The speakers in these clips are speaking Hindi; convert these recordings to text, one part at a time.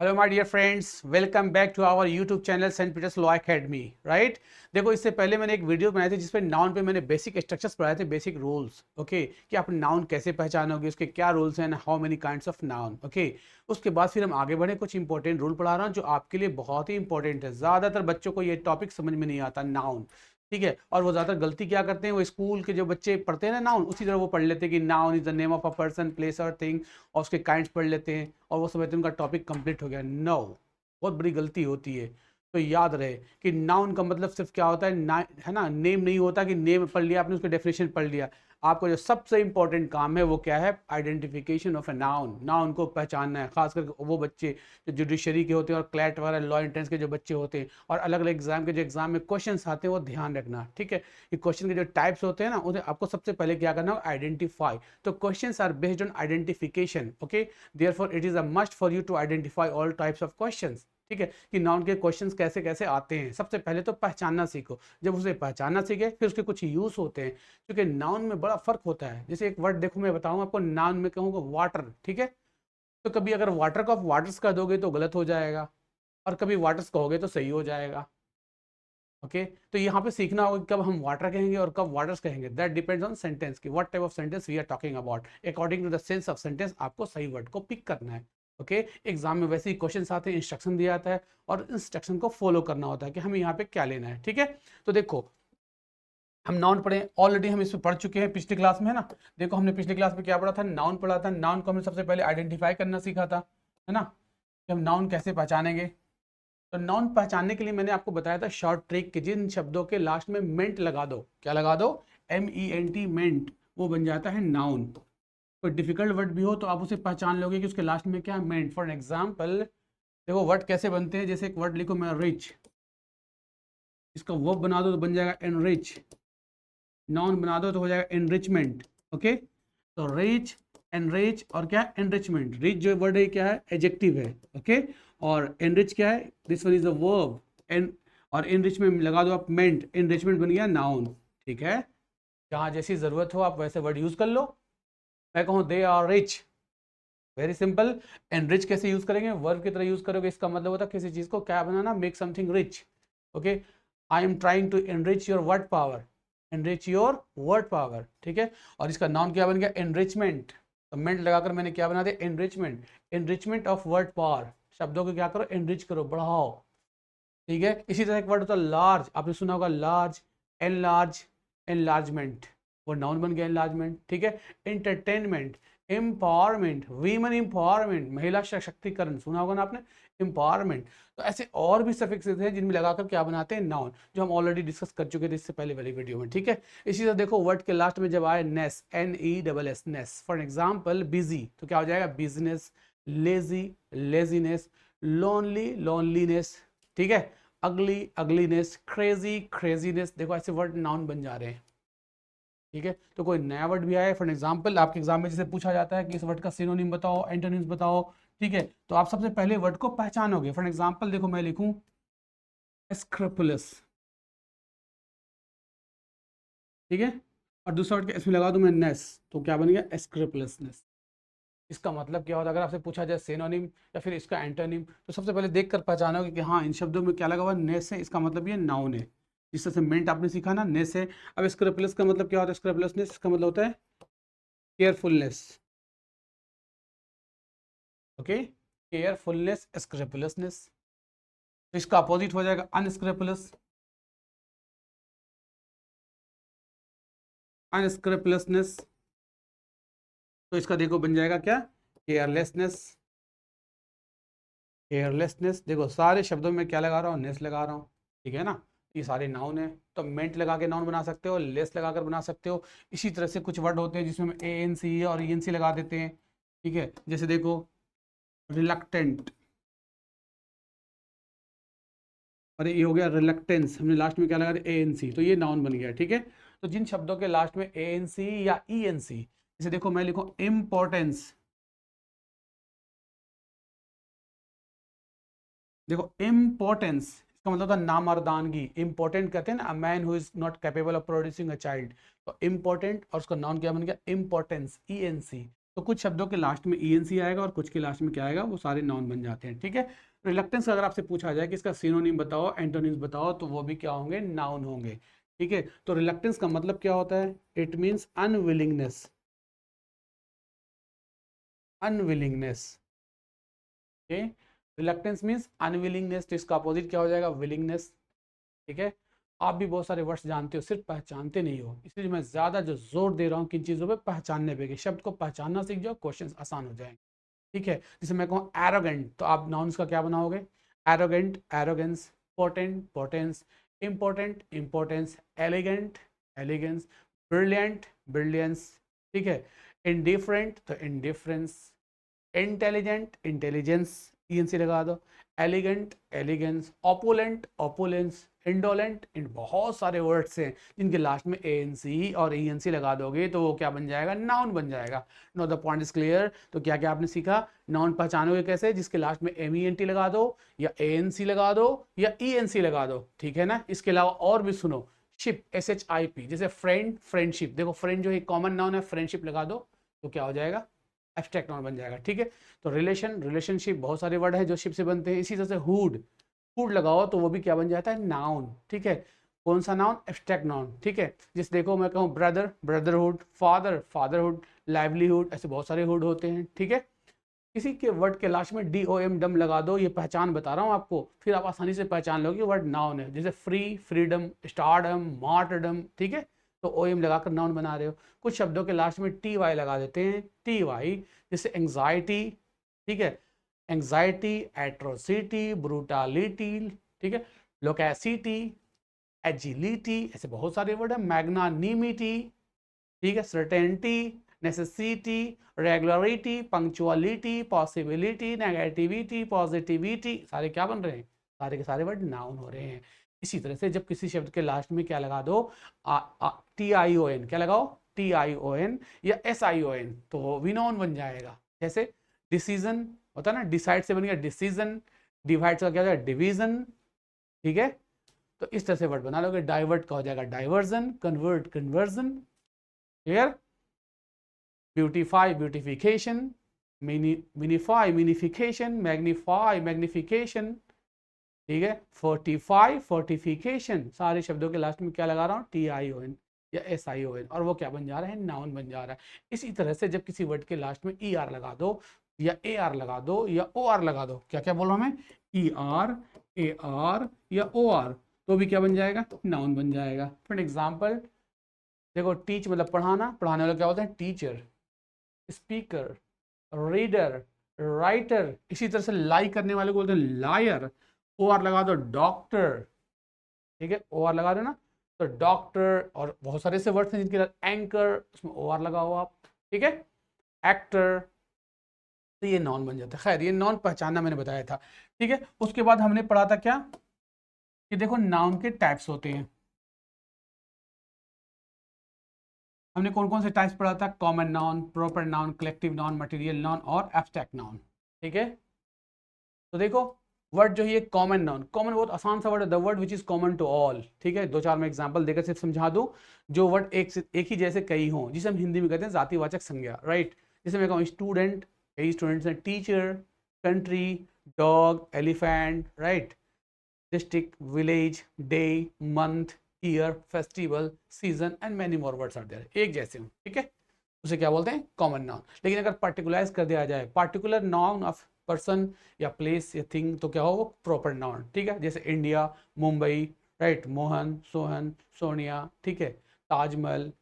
Hello my dear friends, welcome back to our YouTube channel Saint Peter's law academy. Right, देखो इससे पहले मैंने एक वीडियो बनाई थी जिसपे नाउन पे मैंने बेसिक स्ट्रक्चर्स पढ़ाए थे, बेसिक रूल्स। ओके, कि आप नाउन कैसे पहचानोगे, उसके क्या रूल्स हैं, how many kinds of noun. Okay, उसके बाद फिर हम आगे बढ़े, कुछ इंपॉर्टेंट रूल पढ़ा रहा हूँ जो आपके लिए बहुत ही इंपॉर्टेंट है। ज़्यादातर बच्चों को ये टॉपिक समझ में नहीं आता, नाउन। ठीक है, और वो ज़्यादातर गलती क्या करते हैं, वो स्कूल के जो बच्चे पढ़ते हैं ना नाउन, उसी तरह वो पढ़ लेते हैं कि noun is the name of a person, place और थिंग, और उसके काइंड्स पढ़ लेते हैं और वो समझते हैं उनका टॉपिक कंप्लीट हो गया। नो, बहुत बड़ी गलती होती है। तो याद रहे कि नाउन का मतलब सिर्फ क्या होता है, है ना, नेम नहीं होता कि नेम पढ़ लिया आपने, उसका डेफिनेशन पढ़ लिया। आपको जो सबसे इंपॉर्टेंट काम है वो क्या है, identification of a noun. Noun को पहचानना है, खास करके वो बच्चे जो जुडिशरी के होते हैं और क्लैट वगैरह लॉ एंट्रेंस के जो बच्चे होते हैं और अलग अलग एग्जाम के जो एग्जाम में क्वेश्चन आते हैं, वो ध्यान रखना। ठीक है, ये क्वेश्चन के जो टाइप्स होते हैं ना, उन्हें आपको सबसे पहले क्या करना है, आइडेंटिफाई। तो question are based on identification. Okay, therefore it is a must for you to identify all types of question. ठीक है, कि नाउन के क्वेश्चंस कैसे कैसे आते हैं। सबसे पहले तो पहचानना सीखो। जब उसे पहचानना सीखे फिर उसके कुछ यूज होते हैं, क्योंकि नाउन में बड़ा फर्क होता है। जैसे एक वर्ड देखो, मैं बताऊं आपको, नाउन में कहूंगा वाटर। ठीक है, तो कभी अगर वाटर को आप वाटर्स कह दोगे तो गलत हो जाएगा, और कभी वाटर्स कहोगे तो सही हो जाएगा। ओके, तो यहाँ पे सीखना होगा कि कब हम वाटर कहेंगे और कब वाटर्स कहेंगे। दैट डिपेंड्स ऑन सेंटेंस की what type of sentence we are talking about. According to the sense of sentence आपको सही वर्ड को पिक करना है। ओके, एग्जाम में वैसे ही क्वेश्चन आते हैं, इंस्ट्रक्शन दिया जाता है और इंस्ट्रक्शन को फॉलो करना होता है कि हमें यहाँ पे क्या लेना है। ठीक है, तो देखो हम नाउन पढ़े ऑलरेडी, हम इसमें पढ़ चुके हैं पिछली क्लास में, है ना। देखो हमने पिछली क्लास में क्या पढ़ा था, नाउन पढ़ा था। नाउन को हमने सबसे पहले आइडेंटिफाई करना सीखा था, है ना, कि हम नाउन कैसे पहचानेंगे। तो नाउन पहचानने के लिए मैंने आपको बताया था शॉर्ट ट्रिक कि जिन शब्दों के लास्ट में मेंट लगा दो, क्या लगा दो, MENT, मेंट, वो बन जाता है नाउन। कोई डिफिकल्ट वर्ड भी हो तो आप उसे पहचान लोगे कि उसके लास्ट में क्या है, मेंट। फॉर एग्जाम्पल देखो वर्ड कैसे बनते हैं, जैसे एक वर्ड लिखो मैं रिच, इसका वर्ब बना दो तो बन जाएगा एनरिच। नाउन बना दो तो हो जाएगा एनरिचमेंट। ओके, तो रिच, एनरिच और क्या, एनरिचमेंट। रिच जो वर्ड है क्या है, एडजेक्टिव है। ओके, और एनरिच क्या है, this one is a verb. En, और एनरिच में लगा दो आप मेंट, एनरिचमेंट बन गया नाउन। ठीक है, जहां जैसी जरूरत हो आप वैसे वर्ड यूज कर लो। मैं कहूँ they are rich, very simple. Enrich कैसे यूज करेंगे, वर्ब की तरह यूज करोगे। इसका मतलब होता है किसी चीज को क्या बनाना, make something rich. Okay, I am trying to enrich your word power, enrich your word power. ठीक है, और इसका नाउन क्या बन गया, एनरिचमेंट। तो मेंट लगाकर मैंने क्या बना दिया, enrichment. Enrichment of word power, शब्दों को क्या करो, एनरिच करो, बढ़ाओ। ठीक है, इसी तरह एक वर्ड होता है लार्ज, आपने सुना होगा लार्ज, एनलार्ज, एनलार्जमेंट, वो नाउन बन गया एनलार्जमेंट। ठीक है, एंटरटेनमेंट, एम्पावरमेंट, वीमेन एम्पावरमेंट, महिला सशक्तिकरण, सुना होगा ना आपने, एम्पावरमेंट। तो ऐसे और भी सफिक्सेस हैं जिनमें लगाकर क्या बनाते हैं, नाउन, जो हम ऑलरेडी डिस्कस कर चुके थे इससे पहले वाली वीडियो में। ठीक है, इसी तरह देखो वर्ड के लास्ट में जब आए ness, NESS, ness. For example busy, तो क्या हो जाएगा, business. Lazy, laziness. Lonely, loneliness. ठीक है, अगली, अगलीनेस। Crazy, craziness. देखो ऐसे वर्ड नाउन बन जा रहे हैं। ठीक है, तो कोई नया वर्ड भी आया, फॉर एग्जांपल आपके एग्जाम में जैसे पूछा जाता है कि इस वर्ड का सिनोनिम बताओ, एंटोनिम्स बताओ। ठीक है, तो आप सबसे पहले वर्ड को पहचानोगे। फॉर एग्जांपल देखो मैं लिखूं स्क्रपुलस। ठीक है, और दूसरा वर्ड इसमें लगा दूं मैं नेस, तो क्या बन गया, स्क्रपुलसनेस। इसका मतलब क्या होता है, अगर आपसे पूछा जाए सिनोनिम या फिर इसका एंटोनिम, तो सबसे पहले देखकर पहचानोगे कि हाँ इन शब्दों में क्या लगा हुआ, नेस है, इसका मतलब ये नाउन है। जिस तरह से मेंट आपने सीखा ना, नेस है। अब स्क्रैपलेस का मतलब क्या होता है, स्क्रैपलेसनेस इसका मतलब होता है केयरफुलनेस। Okay, carefulness, स्क्रैपलेसनेस। तो इसका अपोजिट हो जाएगा अनस्क्रैपलेस, अनस्क्रैपलेसनेस। तो इसका देखो बन जाएगा क्या, केयरलेसनेस, केयरलेसनेस। देखो सारे शब्दों में क्या लगा रहा हूँ, नेस लगा रहा हूँ। ठीक है ना, ये सारे नाउन है, तो मेंट लगा के नाउन बना सकते हो, लेस लगाकर बना सकते हो। इसी तरह से कुछ वर्ड होते हैं जिसमें हम ANC और ENC लगा देते हैं। ठीक है, जैसे देखो रिलक्टेंट, और ये हो गया रिलक्टेंस, हमने लास्ट में क्या लगा दिया, ANC, तो ये नाउन बन गया। ठीक है, तो जिन शब्दों के लास्ट में ANC या ENC, जैसे देखो मैं लिखूं इम्पोर्टेंस। देखो इम्पोर्टेंस इसका मतलब था नामर्दानगी। इंपॉर्टेंट कहते हैं ना, a man who is not capable of producing a child. तो इम्पोर्टेंट और उसका नाउन क्या बन गया, इम्पोर्टेंस, ENC। तो कुछ शब्दों के लास्ट में ईएनसी आएगा और कुछ के लास्ट में क्या आएगा, वो सारे नाउन बन जाते हैं। ठीक है, रिलक्टेंस अगर आपसे पूछा जाए कि इसका सिनोनिम बताओ, एंटोनिम्स बताओ, तो वो भी क्या होंगे, नाउन होंगे। ठीक है, तो रिलक्टेंस का मतलब क्या होता है, it means unwillingness, unwillingness. Okay, reluctance means unwillingness, तो इसका अपोजिट क्या हो जाएगा, विलिंगनेस। ठीक है, आप भी बहुत सारे वर्ड्स जानते हो, सिर्फ पहचानते नहीं हो, इसलिए मैं ज्यादा जो जोर दे रहा हूँ किन चीजों पे, पहचानने पे, कि शब्द को पहचानना सीख जाओ, क्वेश्चंस आसान हो जाएंगे। ठीक है, जैसे मैं कहूँ एरोगेंट, तो आप नाउन्स का क्या बनाओगे, arrogant, arrogance, potent, potence, important, importance, elegant, elegance, brilliant, brilliance. ठीक है, इंडिफरेंट तो इंडिफरेंस, इंटेलिजेंट, इंटेलिजेंस, ईएनसी लगा दो, एलिगेंट, एलिगेंस, ऑपोलेंट, ऑपोलेंस, इंडोलेंट, इन बहुत सारे वर्ड्स हैं जिनके लास्ट में एएनसी और ईएनसी लगा दोगे तो वो क्या बन जाएगा, नाउन बन जाएगा। Know the point is clear. तो क्या क्या आपने सीखा, नाउन पहचानोगे कैसे, जिसके लास्ट में एमईएनटी लगा दो या एएनसी लगा दो या ईएनसी लगा दो। ठीक है ना, इसके अलावा और भी सुनो, शिप, SHIP, जैसे फ्रेंड, फ्रेंडशिप, देखो फ्रेंड जो है कॉमन नाउन है, फ्रेंडशिप लगा दो तो क्या हो जाएगा, एब्स्ट्रैक्ट नाउन बन जाएगा। ठीक है, तो रिलेशन, रिलेशनशिप, बहुत सारे वर्ड है जो शिप से बनते हैं। इसी तरह से हुड, हुड लगाओ तो वो भी क्या बन जाता है, नाउन। ठीक है, कौन सा नाउन, एब्स्ट्रैक्ट नाउन। ठीक है, जिस देखो मैं कहूँ brother, brotherhood, father, fatherhood, livelihood, ऐसे बहुत सारे हुड होते हैं। ठीक है, किसी के वर्ड के लास्ट में DOM, डम लगा दो, ये पहचान बता रहा हूँ आपको, फिर आप आसानी से पहचान लोगे वर्ड नाउन है। जैसे फ्री, फ्रीडम, स्टारडम, मार्टरडम। ठीक है, तो OM लगाकर नाउन बना रहे हो। कुछ शब्दों के लास्ट में TY लगा देते हैं, TY, जैसे एंग्जाइटी। ठीक है, एंग्जाइटी, एट्रोसिटी, ब्रूटालिटी। ठीक है, लोकेसिटी, एजिलिटी, ऐसे बहुत सारे वर्ड है, मैग्नानिमिटी। ठीक है, certainty, necessity, regularity, punctuality, possibility, negativity, positivity, सारे क्या बन रहे हैं, सारे के सारे वर्ड नाउन हो रहे हैं। इसी तरह से जब किसी शब्द के लास्ट में क्या लगा दो, TION, क्या लगाओ, TION या SION, तो वो भी नाउन बन जाएगा। जैसे डिसीजन होता है ना, डिसाइड से बन गया डिसीजन, डिवाइड से क्या हो जाएगा, डिवीजन। ठीक है, तो इस तरह से वर्ड बना लोगे। डाइवर्ट का हो जाएगा diversion, convert, conversion. Clear, beautify, beautification, minify, minification, magnify, magnification. ठीक है, फोर्टिफाई, फोर्टिफिकेशन, सारे शब्दों के लास्ट में क्या लगा रहा हूँ, TION या SION, और वो क्या बन जा रहा है, नाउन बन जा रहा है। इसी तरह से जब किसी वर्ड के लास्ट में ER लगा दो या AR लगा दो या OR लगा दो, क्या क्या बोल रहा हूँ मैं, ER, AR या OR, तो भी क्या बन जाएगा, नाउन बन जाएगा। फॉर एग्जाम्पल देखो, टीच मतलब पढ़ाना, पढ़ाने वाला क्या होता है, टीचर, स्पीकर, रीडर, राइटर। इसी तरह से लाई करने वाले को बोलते हैं लायर। OR लगा दो, डॉक्टर। ठीक है, OR लगा दो ना, तो डॉक्टर, और बहुत सारे ऐसे वर्ड्स हैं जिनके साथ एंकर, उसमें OR लगाओ आप। ठीक है, एक्टर, तो ये नॉन बन जाता है। खैर, ये नॉन पहचानना मैंने बताया था। ठीक है, उसके बाद हमने पढ़ा था क्या, कि देखो नाउन के टाइप्स होते हैं। हमने कौन कौन से टाइप्स पढ़ा था, common noun, proper noun, collective noun, material noun और एब्स्ट्रैक्ट नाउन। ठीक है, तो देखो वर्ड जो है ये कॉमन नाउन, कॉमन बहुत आसान सा वर्ड है, the word which is common to all. ठीक है, दो चार मैं एग्जांपल देकर सिर्फ समझा दूं, जो वर्ड एक ही जैसे कई हों, जिसे हम हिंदी में कहते हैं जातिवाचक संज्ञा, राइट। जैसे मैं कहूँ स्टूडेंट, कई स्टूडेंट्स हैं, teacher, country, dog, elephant, right, district, village, day, month, year, festival, season and many more words are there, एक जैसे हों। ठीक है, उसे क्या बोलते हैं, कॉमन नाउन। लेकिन अगर पार्टिकुलराइज कर दिया जाए, पार्टिकुलर नाउन ऑफ पर्सन या प्लेस या थिंग, तो क्या हो, वो प्रॉपर नाउन। ठीक है, जैसे इंडिया, मुंबई, राइट, मोहन, सोहन, सोनिया। ठीक है, ताजमहल।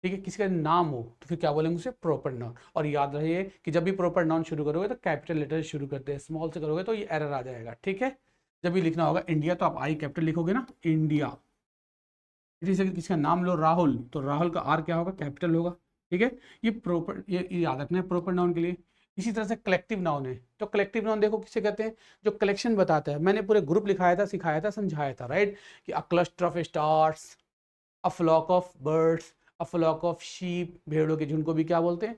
ठीक है, किसी का नाम हो तो फिर क्या बोलेंगे, उसे प्रॉपर नाउन। और याद रहिए कि जब भी प्रॉपर नाउन शुरू करोगे तो कैपिटल लेटर शुरू करते हैं, स्मॉल से करोगे तो ये एरर आ जाएगा। ठीक है, जब भी लिखना होगा इंडिया तो आप आई कैपिटल लिखोगे ना, इंडिया। किसी से किसी का नाम लो राहुल, तो राहुल का R क्या होगा, कैपिटल होगा। ठीक है, ये प्रॉपर, ये याद रखना है प्रॉपर नाउन के लिए। इसी तरह से कलेक्टिव नाउन है, तो कलेक्टिव नाउन देखो किसे कहते हैं, जो कलेक्शन बताता है। मैंने पूरे ग्रुप लिखाया था, सिखाया था, समझाया था, राइट, कि a cluster of stars, a flock of birds, a flock of sheep, भेड़ों के झुंड को भी क्या बोलते हैं,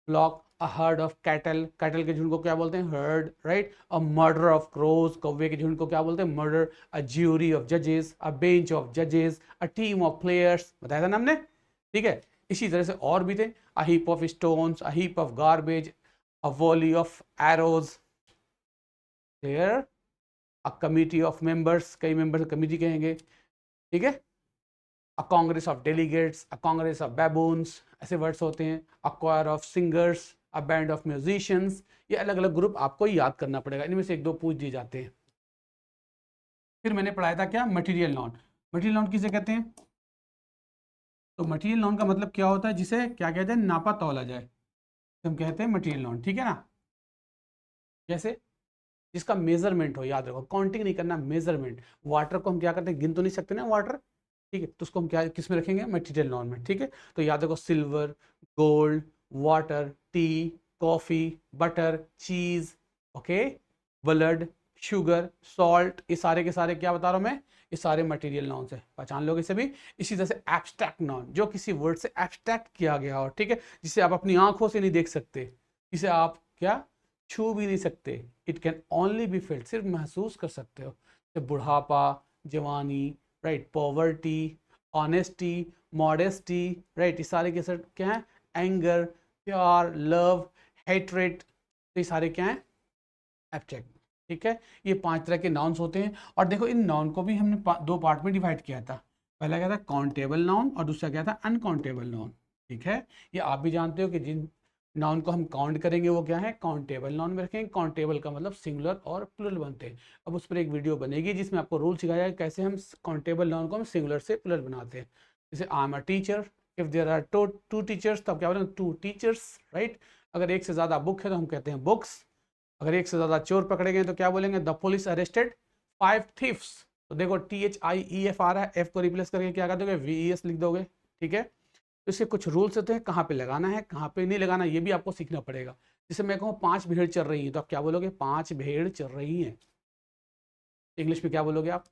flock. A herd of cattle, cattle के झुंड को क्या बोलते हैं, herd, right. A murder of crows, कौवे के झुंड को क्या बोलते हैं, मर्डर। अ ज्यूरी ऑफ जजेस, अ बेंच ऑफ जजेस, अ टीम ऑफ प्लेयर्स, बताया था ना हमने। ठीक है, इसी तरह से और भी थे, a heap of stones, a heap of garbage, a volley of arrows, there a committee of members, कई मेंबर्स कमिटी कहेंगे, ठीक है, a congress of delegates, a congress of baboons, ऐसे वर्ड्स होते हैं, a choir of singers, a band of musicians. ये अलग अलग ग्रुप आपको याद करना पड़ेगा, इनमें से एक दो पूछ दिए जाते हैं। फिर मैंने पढ़ाया था क्या, मटेरियल नाउन। मटेरियल नाउन किसे कहते हैं? तो मटेरियल नाउन का मतलब क्या होता है, जिसे क्या कहते हैं, नापा तौला जाए, तो हम कहते हैं मटेरियल नाउन, ठीक है ना। जैसे जिसका मेजरमेंट हो, याद रखो, काउंटिंग नहीं करना, मेजरमेंट। वाटर को हम क्या करते हैं, गिन तो नहीं सकते ना वाटर, ठीक है, तो उसको हम क्या किस में रखेंगे, मटेरियल नाउन में, ठीक है। तो याद रखो, silver, gold, water, T, coffee, butter, चीज, ओके, ब्लड, शुगर, सॉल्ट, ये सारे के सारे क्या बता रहा हूं मैं, ये सारे मटेरियल नाउन है, पहचान लोगे सभी। इसी तरह से एब्स्ट्रैक्ट नाउन, जो किसी वर्ड से एब्स्ट्रैक्ट किया गया हो, ठीक है, जिसे आप अपनी आंखों से नहीं देख सकते, इसे आप क्या छू भी नहीं सकते, it can only be felt, सिर्फ महसूस कर सकते हो, जैसे बुढ़ापा, जवानी, right, poverty, honesty, modesty, right, ये सारे के साथ क्या है, एंगर, प्यार, लव, हेट्रेट, तो ये सारे क्या है, एब्स्ट्रैक्ट, ठीक है। ये 5 तरह के नाउन्स होते हैं, और देखो इन नाउन को भी हमने दो पार्ट में डिवाइड किया था। पहला क्या था, काउंटेबल नाउन, और दूसरा क्या था, अनकाउंटेबल नाउन, ठीक है। ये आप भी जानते हो कि जिन नाउन को हम काउंट करेंगे वो क्या है, काउंटेबल नाउन में रखेंगे। काउंटेबल का मतलब सिंगुलर और प्लुरल बनते हैं। अब उस पर एक वीडियो बनेगी जिसमें आपको रूल सिखाया जाए कैसे हम काउंटेबल नाउन को हम सिंगुलर से प्लुरल बनाते हैं। जैसे I am a teacher, if there are two teachers, तब क्या बोलेंगे, टू टीचर्स, राइट। अगर एक से ज़्यादा बुक है तो हम कहते हैं बुक्स। अगर एक से ज़्यादा चोर पकड़े गए तो क्या बोलेंगे, द पुलिस अरेस्टेड 5 थीफ्स। तो देखो THIEF आ रहा है, एफ को रिप्लेस करके क्या कर दोगे, VES लिख दोगे, ठीक है। तो इसके कुछ रूल्स होते हैं, कहाँ पे लगाना है, कहाँ पे नहीं लगाना, ये भी आपको सीखना पड़ेगा। जैसे मैं कहूँ 5 भेड़ चल रही हैं, तो आप क्या बोलोगे, 5 भेड़ चल रही हैं, इंग्लिश में क्या बोलोगे आप।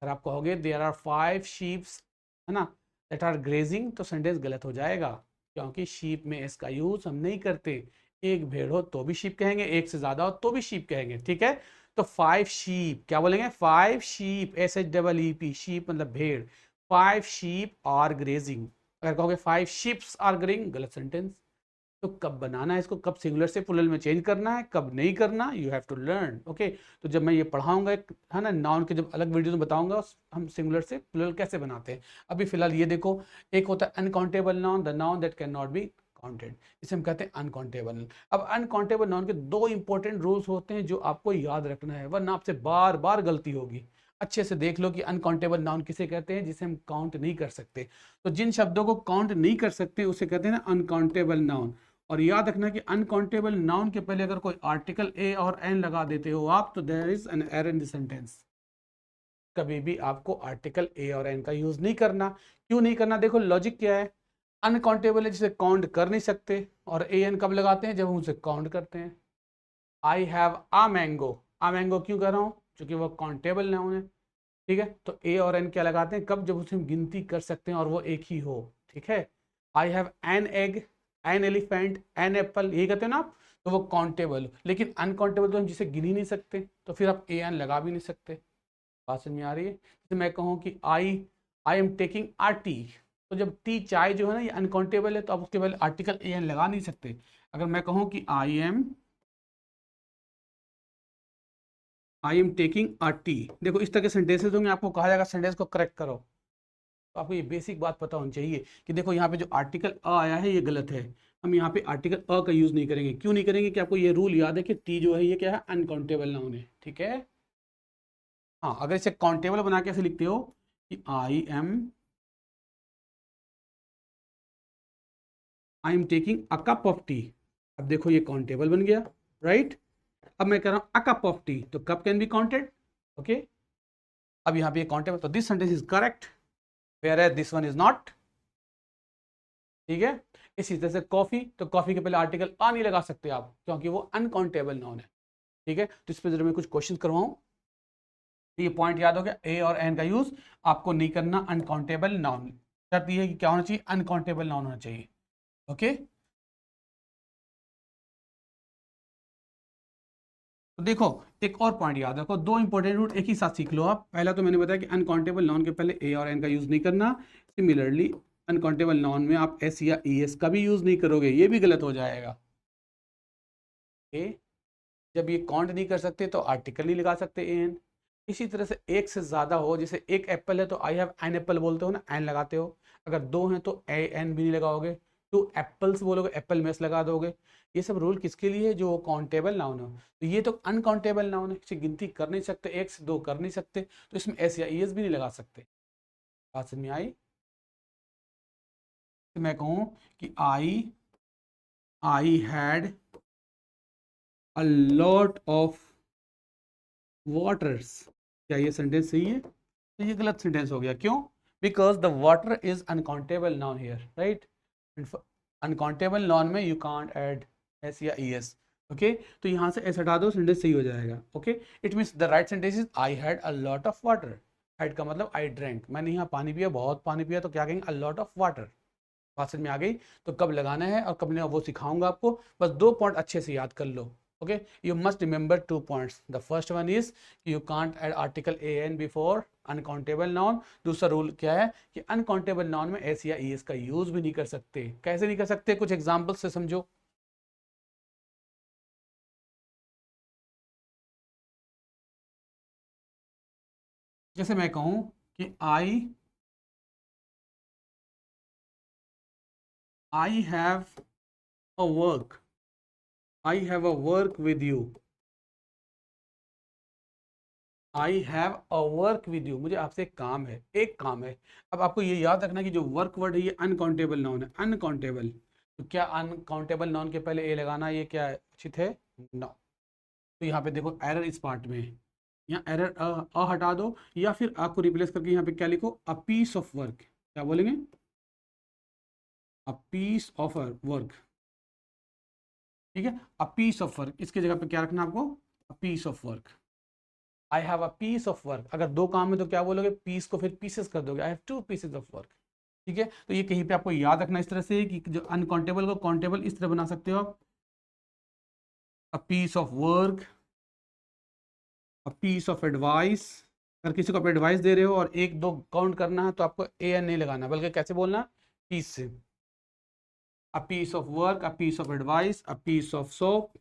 अगर आप कहोगे देयर आर 5 शीप्स, है ना, दैट आर ग्रेजिंग, तो सेंटेंस गलत हो जाएगा, क्योंकि शीप में इसका यूज हम नहीं करते। एक भेड़ हो तो भी शीप कहेंगे, एक से ज्यादा हो तो भी शीप कहेंगे, ठीक है। तो 5 शीप क्या बोलेंगे, 5 शीप, SHEEP, शीप मतलब भेड़, 5 शीप आर ग्रेजिंग। अगर कहोगे 5 शीप्स आर ग्रेजिंग, गलत सेंटेंस। तो कब बनाना है इसको, कब सिंगुलर से प्लुरल में चेंज करना है, कब नहीं करना, you have to learn, okay. तो जब मैं ये पढ़ाऊंगा, है ना, नाउन के जब अलग वीडियो में बताऊंगा हम सिंगुलर से प्लुरल कैसे बनाते हैं। अभी फिलहाल ये देखो, एक होता है uncountable noun, the noun that can not be counted, इसे हम कहते हैं अनकाउंटेबल। अब अनकाउंटेबल नाउन के 2 इंपॉर्टेंट रूल्स होते हैं जो आपको याद रखना है, वरना आपसे बार बार गलती होगी। अच्छे से देख लो कि अनकाउंटेबल नाउन किसे कहते हैं, जिसे हम काउंट नहीं कर सकते। तो जिन शब्दों को काउंट नहीं कर सकते उसे कहते हैं ना अनकाउंटेबल नाउन। और याद रखना कि अनकाउंटेबल नाउन के पहले अगर कोई आर्टिकल ए और एन लगा देते हो आप, तो there is an error in the sentence. कभी भी आपको आर्टिकल ए और एन का यूज नहीं करना। क्यों नहीं करना, देखो लॉजिक क्या है, अनकाउंटेबल है जिसे काउंट कर नहीं सकते, और ए एन कब लगाते हैं, जब हम उसे काउंट करते हैं। आई हैव आ मैंगो क्यों कर रहा हूँ, क्योंकि वो काउंटेबल नाउन है, ठीक है। तो ए और एन क्या लगाते हैं, कब, जब उसे हम गिनती कर सकते हैं और वो एक ही हो, ठीक है। I have an egg, an elephant, an apple, यही कहते हैं ना आप, तो वो काउंटेबल। लेकिन अनकाउंटेबल तो हम जिसे गिन ही नहीं सकते, तो फिर आप ए एन लगा भी नहीं सकते। बात समझ में आ रही है। जैसे मैं कहूँ कि I am taking R T, तो जब टी चाय जो है ना ये अनकाउंटेबल है, तो आप उसके पहले आर्टिकल ए एन लगा नहीं सकते। अगर मैं कहूँ कि I am taking a T, देखो इस तरह के सेंटेंसेस होंगे, आपको कहा जाएगा सेंटेंस को करेक्ट करो। तो आपको ये बेसिक बात पता होनी चाहिए कि देखो यहाँ पे जो आर्टिकल अ आया है ये गलत है, हम यहाँ पे आर्टिकल अ का यूज नहीं करेंगे। क्यों नहीं करेंगे, कि आपको ये रूल याद है कि टी जो है ये क्या है, अनकाउंटेबल नाउन है, ठीक है। हाँ, अगर इसे काउंटेबल बना के ऐसे लिखते हो कि I am taking a cup of T, अब देखो ये काउंटेबल बन गया, राइट। अब मैं कह रहा हूँ अ कप ऑफ टी, तो cup can be counted, okay. अब यहाँ पे काउंटेबल, तो this sentence is correct, whereas this one is not, ठीक है। इसी तरह से कॉफी, तो कॉफी के पहले आर्टिकल आ नहीं लगा सकते आप, क्योंकि वो अनकाउंटेबल नाउन है, ठीक है। तो इस पर जरूर मैं कुछ क्वेश्चन करवाऊं, तो ये पॉइंट याद हो गया, ए और एन का यूज आपको नहीं करना अनकाउंटेबल नाउन। शर्त ये है कि क्या होना चाहिए, अनकाउंटेबल नाउन होना चाहिए, ओके। तो देखो एक और पॉइंट याद रखो, 2 इंपॉर्टेंट रूट एक ही साथ सीख लो आप। पहला तो मैंने बताया कि अनकाउंटेबल नाउन के पहले ए और एन का यूज नहीं करना। सिमिलरली अनकाउंटेबल नाउन में आप एस या ई एस का भी यूज नहीं करोगे, ये भी गलत हो जाएगा। ओके, जब ये काउंट नहीं कर सकते तो आर्टिकल नहीं लगा सकते एन। इसी तरह से एक से ज्यादा हो, जैसे एक एप्पल है तो आई हैव एन एप्पल बोलते हो ना, एन लगाते हो। अगर दो हैं तो ए एन भी नहीं लगाओगे। टू एप्पल्स बोलोगे, एप्पल मेस लगा दोगे। ये सब रूल किसके लिए है? जो काउंटेबल नाउन हो। तो ये तो अनकाउंटेबल नाउन है, किसी गिनती कर नहीं सकते, एक से दो कर नहीं सकते, तो इसमें एस या ई एस भी नहीं लगा सकते। बात समझ में आई? तो मैं कहूँ कि I had a lot of waters, क्या ये सेंटेंस सही है? तो ये गलत सेंटेंस हो गया, क्यों? Because the water is uncountable noun here, right? Uncountable noun में यू कांट ऐड एस या ई एस। ओके, तो यहाँ से एस हटा दो, सेंटेंस सही हो जाएगा। Okay, it means the right sentence is I had a lot of water. Had का मतलब आई ड्रैंक, मैंने यहाँ पानी पिया, बहुत पानी पिया, तो क्या कहेंगे? A lot of water. बात समझ में आ गई? तो कब लगाना है और कब नहीं वो सिखाऊंगा आपको, बस दो पॉइंट अच्छे से याद कर लो। Okay, you must remember 2 points. The first one is you can't add article an before uncountable noun. दूसरा रूल क्या है कि uncountable noun में s या es का यूज भी नहीं कर सकते। कैसे नहीं कर सकते? कुछ एग्जांपल से समझो। जैसे मैं कहूं कि I have a work, I have a work with you, I have a work with you, मुझे आपसे एक काम है, एक काम है। अब आपको ये याद रखना कि जो वर्क वर्ड है ये अनकाउंटेबल नाउन है, अनकाउंटेबल। तो क्या अनकाउंटेबल नाउन के पहले ए लगाना, ये क्या उचित है? नो। तो यहाँ पे देखो एरर इस पार्ट में है, यहाँ एरर अ हटा दो, या फिर आ को रिप्लेस करके यहाँ पे क्या लिखो? A piece of work. क्या बोलेंगे? A piece of work. ठीक है, अ पीस ऑफ वर्क, इसकी जगह पे क्या रखना आपको? A piece of work. I have a piece of work, अगर दो काम है तो क्या बोलोगे? पीस को फिर पीसेस कर दोगे, आई have two pieces of work. ठीक है, तो ये कहीं पे आपको याद रखना इस तरह से कि जो अनकाउंटेबल को काउंटेबल इस तरह बना सकते हो आप। A piece of work, a piece of advice. अगर किसी को आप एडवाइस दे रहे हो और एक दो काउंट करना है तो आपको ए एन नहीं लगाना, बल्कि कैसे बोलना? पीस से। A piece of work, a piece of advice, a piece of soap,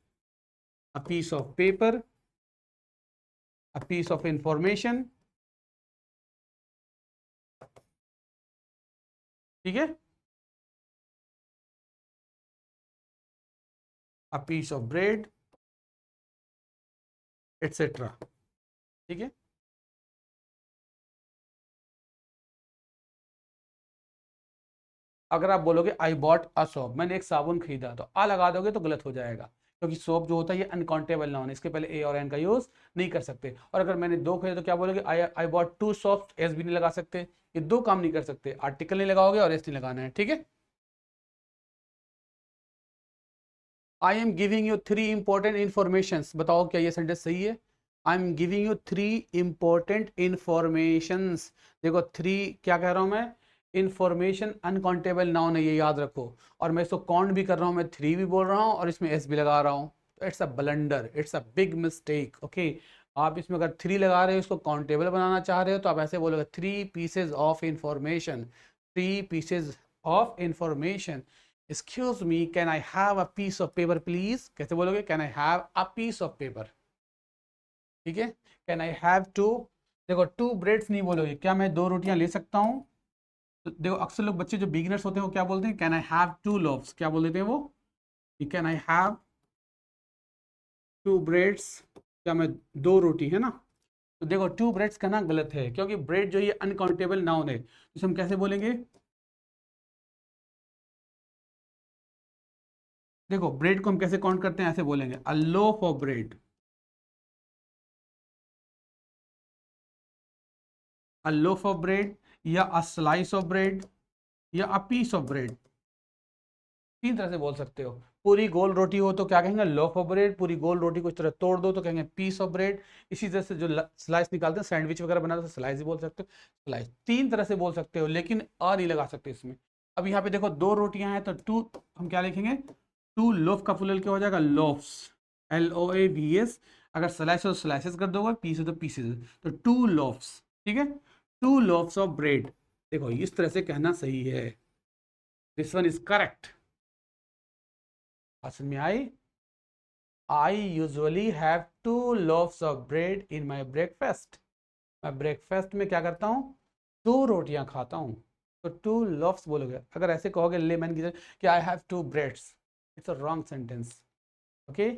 a piece of paper, a piece of information. ठीक है, a piece of bread, etcetera. ठीक है, अगर आप बोलोगे आई बॉट अ सोप, मैंने एक साबुन खरीदा, तो आ लगा दोगे तो गलत हो जाएगा, क्योंकि सोप जो होता है ये अनकाउंटेबल नाउन है, इसके पहले ए और एन का यूज नहीं कर सकते। और अगर मैंने दो खरीदे तो क्या बोलोगे? I bought two soaps, S भी नहीं लगा सकते। ये दो काम नहीं कर सकते, आर्टिकल नहीं लगाओगे और एस नहीं लगाना है। ठीक है, I am giving you three important information, बताओ क्या ये सेंटेंस सही है? I am giving you three important information. देखो थ्री क्या कह रहा हूं मैं? इंफॉर्मेशन अनकाउंटेबल नाउन है, ये याद रखो। और मैं इसको काउंट भी कर रहा हूँ, मैं थ्री भी बोल रहा हूँ और इसमें एस भी लगा रहा हूँ। तो it's a blunder, it's a big mistake. Okay, आप इसमें अगर थ्री लगा रहे हो, इसको काउंटेबल बनाना चाह रहे हो, तो आप ऐसे बोलोगे three pieces of information, three pieces of information. Excuse me, can I have a piece of paper please? कैसे बोलोगे? Can I have a piece of paper. ठीक है, कैन आई हैव टू, देखो टू ब्रेड्स नहीं बोलोगे, क्या मैं दो रोटियां ले सकता हूँ? तो देखो अक्सर लोग बच्चे जो बिगिनर्स होते हैं वो क्या बोलते हैं? Can I have two loaves, क्या बोल देते हैं वो? Can I have two breads, क्या मैं दो रोटी, है ना? तो देखो टू ब्रेड्स कहना गलत है, क्योंकि ब्रेड जो ये अनकाउंटेबल नाउन है, इसे हम कैसे बोलेंगे? देखो ब्रेड को हम कैसे काउंट करते हैं, ऐसे बोलेंगे a loaf of bread, a loaf of bread, या अ स्लाइस ऑफ ब्रेड, या अ पीस ऑफ ब्रेड। तीन तरह से बोल सकते हो। पूरी गोल रोटी हो तो क्या कहेंगे? Loaf of bread. पूरी गोल रोटी को इस तरह तोड़ दो तो कहेंगे पीस ऑफ ब्रेड। इसी तरह से जो स्लाइस निकालते हैं, सैंडविच वगैरह बनाते हैं, स्लाइस ही बोल सकते हो। स्लाइस तीन तरह से बोल सकते हो, लेकिन अ नहीं लगा सकते इसमें। अब यहाँ पे देखो दो रोटियां हैं तो टू, हम क्या लिखेंगे? टू लोफ का फुल क्या हो जाएगा? लोफ्स, LOAVS। अगर स्लाइस हो स्लाइसेस कर दोगे, पीस हो तो पीसेस। तो टू लोफ्स। ठीक है, टू लोफ्स ऑफ ब्रेड। देखो इस तरह से कहना सही है। This one is correct. समझ में आई? I usually have 2 loaves of bread in my breakfast. मैं ब्रेकफास्ट में क्या करता हूँ, 2 रोटियां खाता हूँ। तो 2 loaves बोलोगे। अगर ऐसे कहोगे लेमन की जगह कि I have 2 breads, it's a wrong sentence. Okay,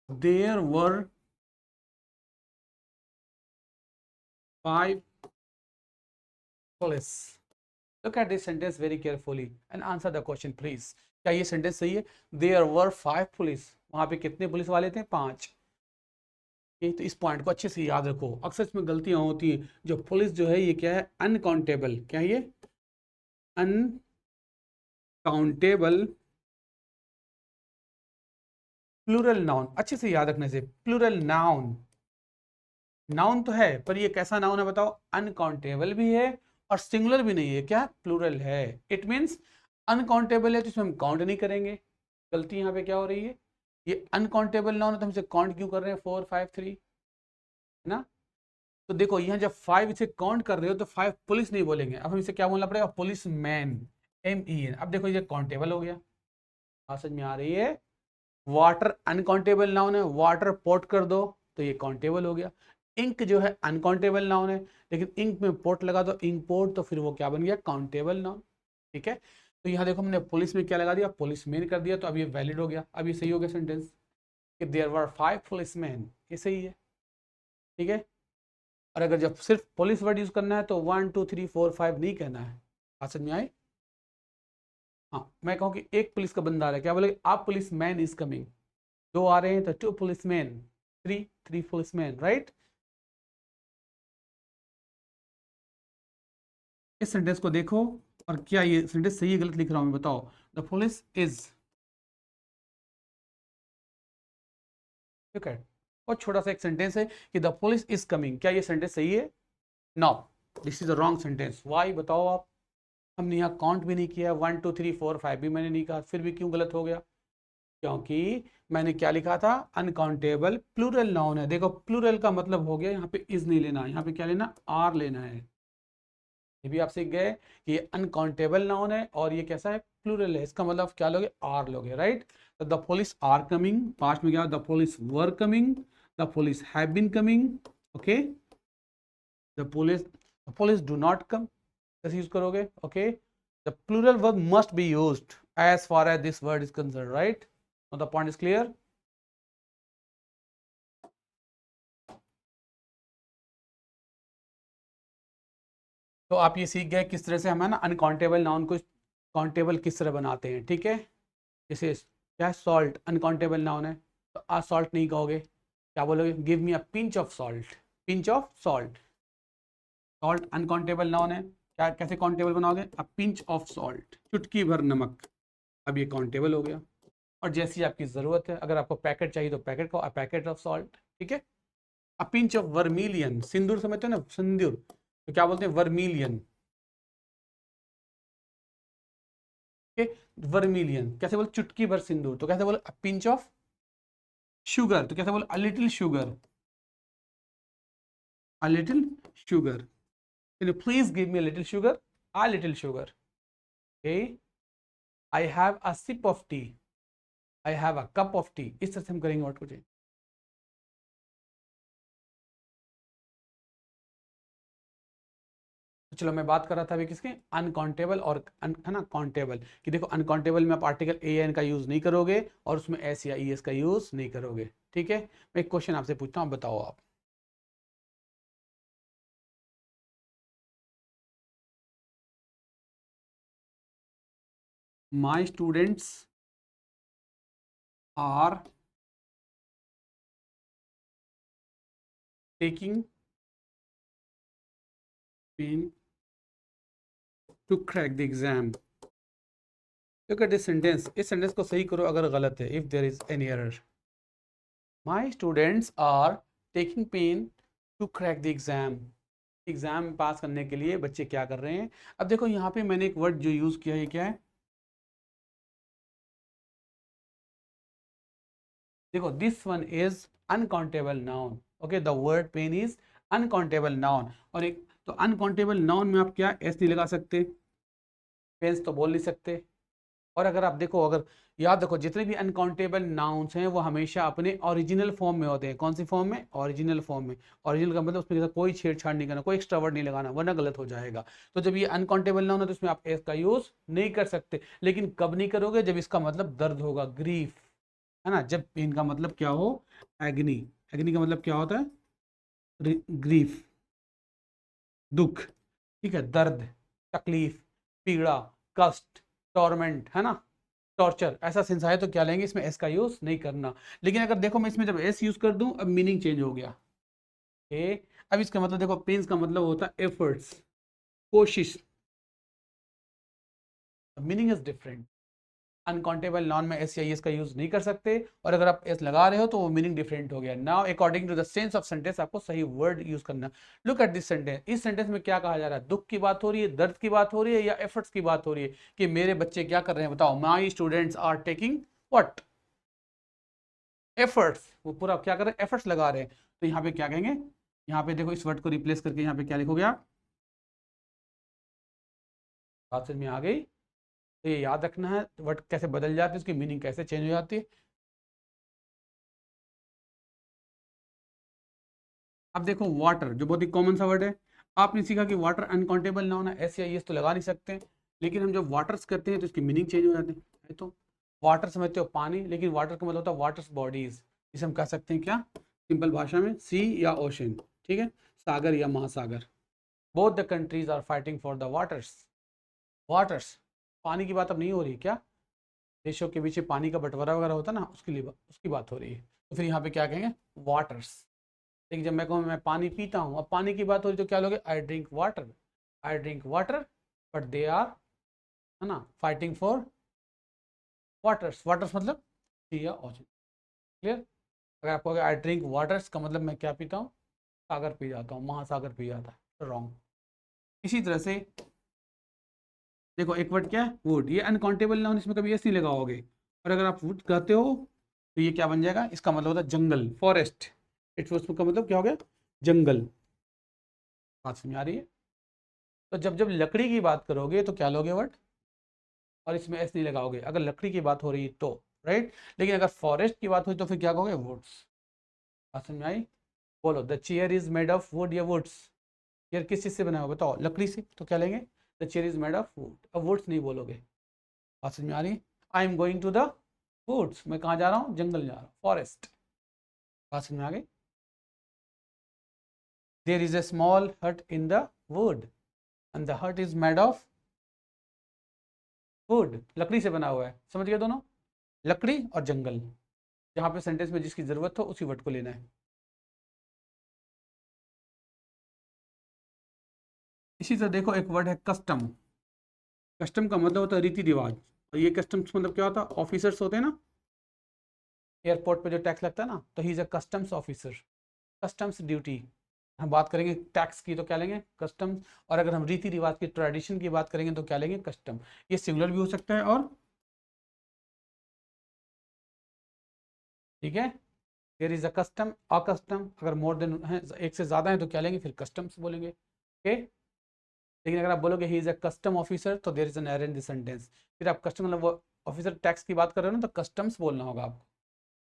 there were 5 police. Look at this sentence very carefully and answer the question please. क्या ये सेंटेंस सही है? There were 5 police. वहां पे कितने पुलिस वाले थे? 5। तो इस पॉइंट को अच्छे से याद रखो। अक्सर इसमें गलतियां होती हैं। जो पुलिस जो है ये क्या है? अनकाउंटेबल। क्या है ये? Uncountable plural noun. अच्छे से याद रखने से, प्लूरल नाउन, नाउन तो है पर ये कैसा नाउन है बताओ? अनकाउंटेबल भी है और सिंगुलर भी नहीं है। क्या? प्लूरल है। इट मीन्स अनकाउंटेबल है तो इसमें हम काउंट नहीं करेंगे। गलती यहाँ पे क्या हो रही है? ये अनकाउंटेबल नाउन है तो हम इसे काउंट क्यों कर रहे हैं? 4 5 3, है ना? तो देखो यहाँ जब 5 इसे काउंट कर रहे हो तो 5 पुलिस नहीं बोलेंगे। अब हम इसे क्या बोलना पड़ेगा? Police man, MEN। अब देखो ये काउंटेबल हो गया। बात समझ में आ रही है? वाटर अनकाउंटेबल नाउन है, वाटर पोर्ट कर दो तो ये काउंटेबल हो गया। इंक जो है अनकाउंटेबल नाउन है, लेकिन इंक में पोर्ट लगा दो, इंक पोर्ट, तो फिर वो क्या बन गया? Countable noun. ठीक है, तो यहाँ देखो हमने पुलिस में क्या लगा दिया? पुलिस मैन कर दिया, तो अब ये वैलिड हो गया। अब ये सही हो गया सेंटेंस कि देयर वर 5 पुलिस मैन। ये सही है। ठीक है, और अगर जब सिर्फ पुलिस वर्ड यूज करना है तो 1 2 3 4 5 नहीं कहना है। बात समझ में आई? हाँ, मैं कहूँ कि एक पुलिस का बंदा आ रहा है, क्या बोले? आप पुलिस मैन इज कमिंग। 2 आ रहे हैं तो 2 पुलिसमैन, 3 पुलिसमैन, राइट? इस सेंटेंस को देखो और क्या ये सेंटेंस सही है गलत लिख रहा हूं मैं? बताओ। द पुलिस इज, ठीक है, और छोटा सा एक सेंटेंस है कि द पुलिस इज कमिंग। क्या ये सेंटेंस सही है? No, this is a wrong sentence. Why बताओ आप? हमने यहाँ काउंट भी नहीं किया, 1 2 3 4 5 भी मैंने नहीं कहा, फिर भी क्यों गलत हो गया? क्योंकि मैंने क्या लिखा था? अनकाउंटेबल प्लूरल नाउन है। देखो प्लूरल का मतलब हो गया यहाँ पे इज नहीं लेना, यहाँ पे क्या लेना? आर लेना है। ये भी आप सीख गए कि ये अनकाउंटेबल नाउन है और ये कैसा है? प्लूरल है। इसका मतलब क्या लोगे? आर लोगे, राइट? तो the police are coming, past में क्या? The police were coming, the police have been coming. Okay, the police do not come, कैसे यूज करोगे? Okay, the plural verb must be used as far as this word is concern, right? The point is clear? तो आप ये सीख गए किस तरह से हम है ना अनकाउंटेबल नाउन को काउंटेबल किस तरह बनाते हैं। ठीक है, जैसे क्या? सॉल्ट अनकाउंटेबल नाउन है तो आ सॉल्ट नहीं कहोगे, क्या बोलोगे? Give me a pinch of salt. Pinch of salt, salt uncountable noun है, क्या कैसे काउंटेबल बनाओगे? अ पिंच ऑफ सॉल्ट, चुटकी भर नमक। अब ये काउंटेबल हो गया। और जैसी आपकी ज़रूरत है, अगर आपको पैकेट चाहिए तो पैकेट को, अ पैकेट ऑफ सॉल्ट। ठीक है, अ पिंच ऑफ वर्मिलियन, सिंदूर समझते हो ना? सिंदूर, तो क्या बोलते हैं? वर्मिलियन। वर्मिलियन कैसे बोले? चुटकी भर सिंदूर। तो कैसे बोले? A pinch of sugar. तो कैसे बोले? A little sugar, a little sugar. Can you please give me a little sugar? A little sugar. Okay. I have a sip of tea. I have a cup of tea. इस तरह से हम करेंगे वर्ड को चेंज। तो चलो मैं बात कर रहा था अभी किसके? अनकाउंटेबल और है ना काउंटेबल। कि देखो अनकाउंटेबल में आप आर्टिकल ए एन का यूज नहीं करोगे और उसमें एस या ई एस का यूज नहीं करोगे। ठीक है, मैं एक क्वेश्चन आपसे पूछता हूँ, बताओ आप। My students are taking pain to crack the exam. Look at this sentence. इस सेंटेंस को सही करो अगर गलत है, if there is any error. My students are taking pain to crack the exam. Exam pass करने के लिए बच्चे क्या कर रहे हैं? अब देखो यहाँ पे मैंने एक वर्ड जो यूज किया है, क्या है? देखो this one is uncountable noun, okay, the word pain is uncountable noun. और एक तो अनकाउंटेबल नाउन में आप क्या एस नहीं लगा सकते, पेन्स तो बोल नहीं सकते। और अगर आप देखो, अगर याद रखो जितने भी अनकाउंटेबल नाउन्स हैं वो हमेशा अपने ओरिजिनल फॉर्म में होते हैं। कौन सी फॉर्म में? ओरिजिनल फॉर्म में। ओरिजिनल का मतलब उसमें कोई छेड़छाड़ नहीं करना, कोई एक्स्ट्रा वर्ड नहीं लगाना, वरना गलत हो जाएगा। तो जब ये अनकाउंटेबल नाउन है तो इसमें आप एस का यूज नहीं कर सकते। लेकिन कब नहीं करोगे? जब इसका मतलब दर्द होगा, ग्रीफ, है ना, जब पेन का मतलब क्या हो, एग्नी। एग्नी का मतलब क्या होता है? ग्रीफ, दुख, ठीक है, दर्द, तकलीफ, पीड़ा, कष्ट, टॉर्मेंट, है ना, टॉर्चर, ऐसा सेंस आए तो क्या लेंगे? इसमें एस का यूज नहीं करना। लेकिन अगर देखो मैं इसमें जब एस यूज कर दूं, अब मीनिंग चेंज हो गया। ए, अब इसका मतलब देखो, पेन्स का मतलब होता है एफर्ट्स, कोशिश, meaning is different. Uncountable noun में एस या एस का यूज नहीं कर सकते, और अगर आप एस लगा रहे हो तो वो मीनिंग डिफरेंट हो गया। Now according to the sense of sentence आपको सही वर्ड यूज करना। Look at this sentence. इस सेंटेंस में क्या कहा जा रहा है? दुख की बात हो रही है, दर्द की बात हो रही है, या एफर्ट्स की बात हो रही है कि मेरे बच्चे क्या कर रहे हैं? बताओ, my students are taking what? Efforts. वो पूरा क्या कर रहे हैं? एफर्ट्स लगा रहे हैं। तो यहाँ पे क्या कहेंगे? यहाँ पे देखो, इस वर्ड को रिप्लेस करके यहाँ पे क्या लिखोगे आप? बात समझ में आ गई? तो ये याद रखना है, वर्ड कैसे बदल जाते हैं, उसकी मीनिंग कैसे चेंज हो जाती है। अब देखो वाटर, जो बहुत ही कॉमन सा वर्ड है, आपने सीखा कि वाटर अनकाउंटेबल ना होना, एस या एस तो लगा नहीं सकते। लेकिन हम जब वाटर्स करते हैं तो इसकी मीनिंग चेंज हो जाती है। तो वाटर समझते हो पानी, लेकिन वाटर का मतलब होता है वाटर्स बॉडीज। इसे हम कह सकते हैं क्या सिंपल भाषा में? सी या ओशन, ठीक है, सागर या महासागर। Both the countries are fighting for the waters. Waters, पानी की बात अब नहीं हो रही क्या? देशों के बीच पानी का बंटवारा वगैरह होता है ना, उसके लिए उसकी बात हो रही है। तो फिर यहाँ पे क्या कहेंगे? वाटर्स। लेकिन जब मैं कहूँ मैं पानी पीता हूँ, अब पानी की बात हो रही तो क्या लोगे? I drink water, I drink water, but they are, है ना, फाइटिंग फॉर वाटर्स। वाटर्स मतलब सी या ओशन। क्लियर? अगर आपको आई ड्रिंक वाटर्स का मतलब मैं क्या पीता हूँ? सागर पी जाता हूँ, महासागर पी जाता है, तो रॉन्ग। इसी तरह से देखो, एक वर्ड क्या है? वुड। ये अनकाउंटेबल नाउन, इसमें कभी एस नहीं लगाओगे। और अगर आप वुड कहते हो तो ये क्या बन जाएगा? इसका मतलब होता है जंगल, फॉरेस्ट। इट्स उसका मतलब क्या हो गया? जंगल। बात समझ आ रही है? तो जब जब लकड़ी की बात करोगे तो क्या लोगे वर्ड? और इसमें एस नहीं लगाओगे अगर लकड़ी की बात हो रही तो, राइट। लेकिन अगर फॉरेस्ट की बात हुई तो फिर क्या कहोगे? वुड्स। बात समझ में आई? बोलो, the chair is made of would या वुड्स? चेयर किस चीज से बना हुआ बताओ? लकड़ी से, तो क्या लेंगे? The chair is made of wood. अब वुड्स नहीं बोलोगे। बात समझ में आ रही है? I am going to the woods, मैं कहाँ जा रहा हूँ? जंगल जा रहा हूँ, फॉरेस्ट। बात समझ में आ गई? देयर इज a स्मॉल हट in the wood and the हट इज मेड ऑफ वुड, लकड़ी से बना हुआ है। समझ गए दोनों? लकड़ी और जंगल। जहाँ पे सेंटेंस में जिसकी जरूरत हो उसी वर्ड को लेना है। इसी तरह देखो, एक वर्ड है कस्टम। कस्टम का मतलब होता है रीति रिवाज। और ये कस्टम्स मतलब क्या होता है? ऑफिसर्स होते हैं ना, एयरपोर्ट पे जो टैक्स लगता है ना, तो ही is a customs officer. Customs duty. हम बात करेंगे टैक्स की तो क्या लेंगे? कस्टम्स। और अगर हम रीति रिवाज की, ट्रेडिशन की बात करेंगे तो क्या लेंगे? कस्टम। ये सिंगुलर भी हो सकता है, और ठीक है, there is a custom, a custom. अगर मोर देन है, एक से ज्यादा है तो क्या लेंगे? फिर कस्टम्स बोलेंगे, ओके। लेकिन अगर आप बोलोगे he is a custom officer तो there is an error in the sentence. फिर आप कस्टम मतलब वो ऑफिसर टैक्स की बात कर रहे हो ना, तो कस्टम्स बोलना होगा आपको,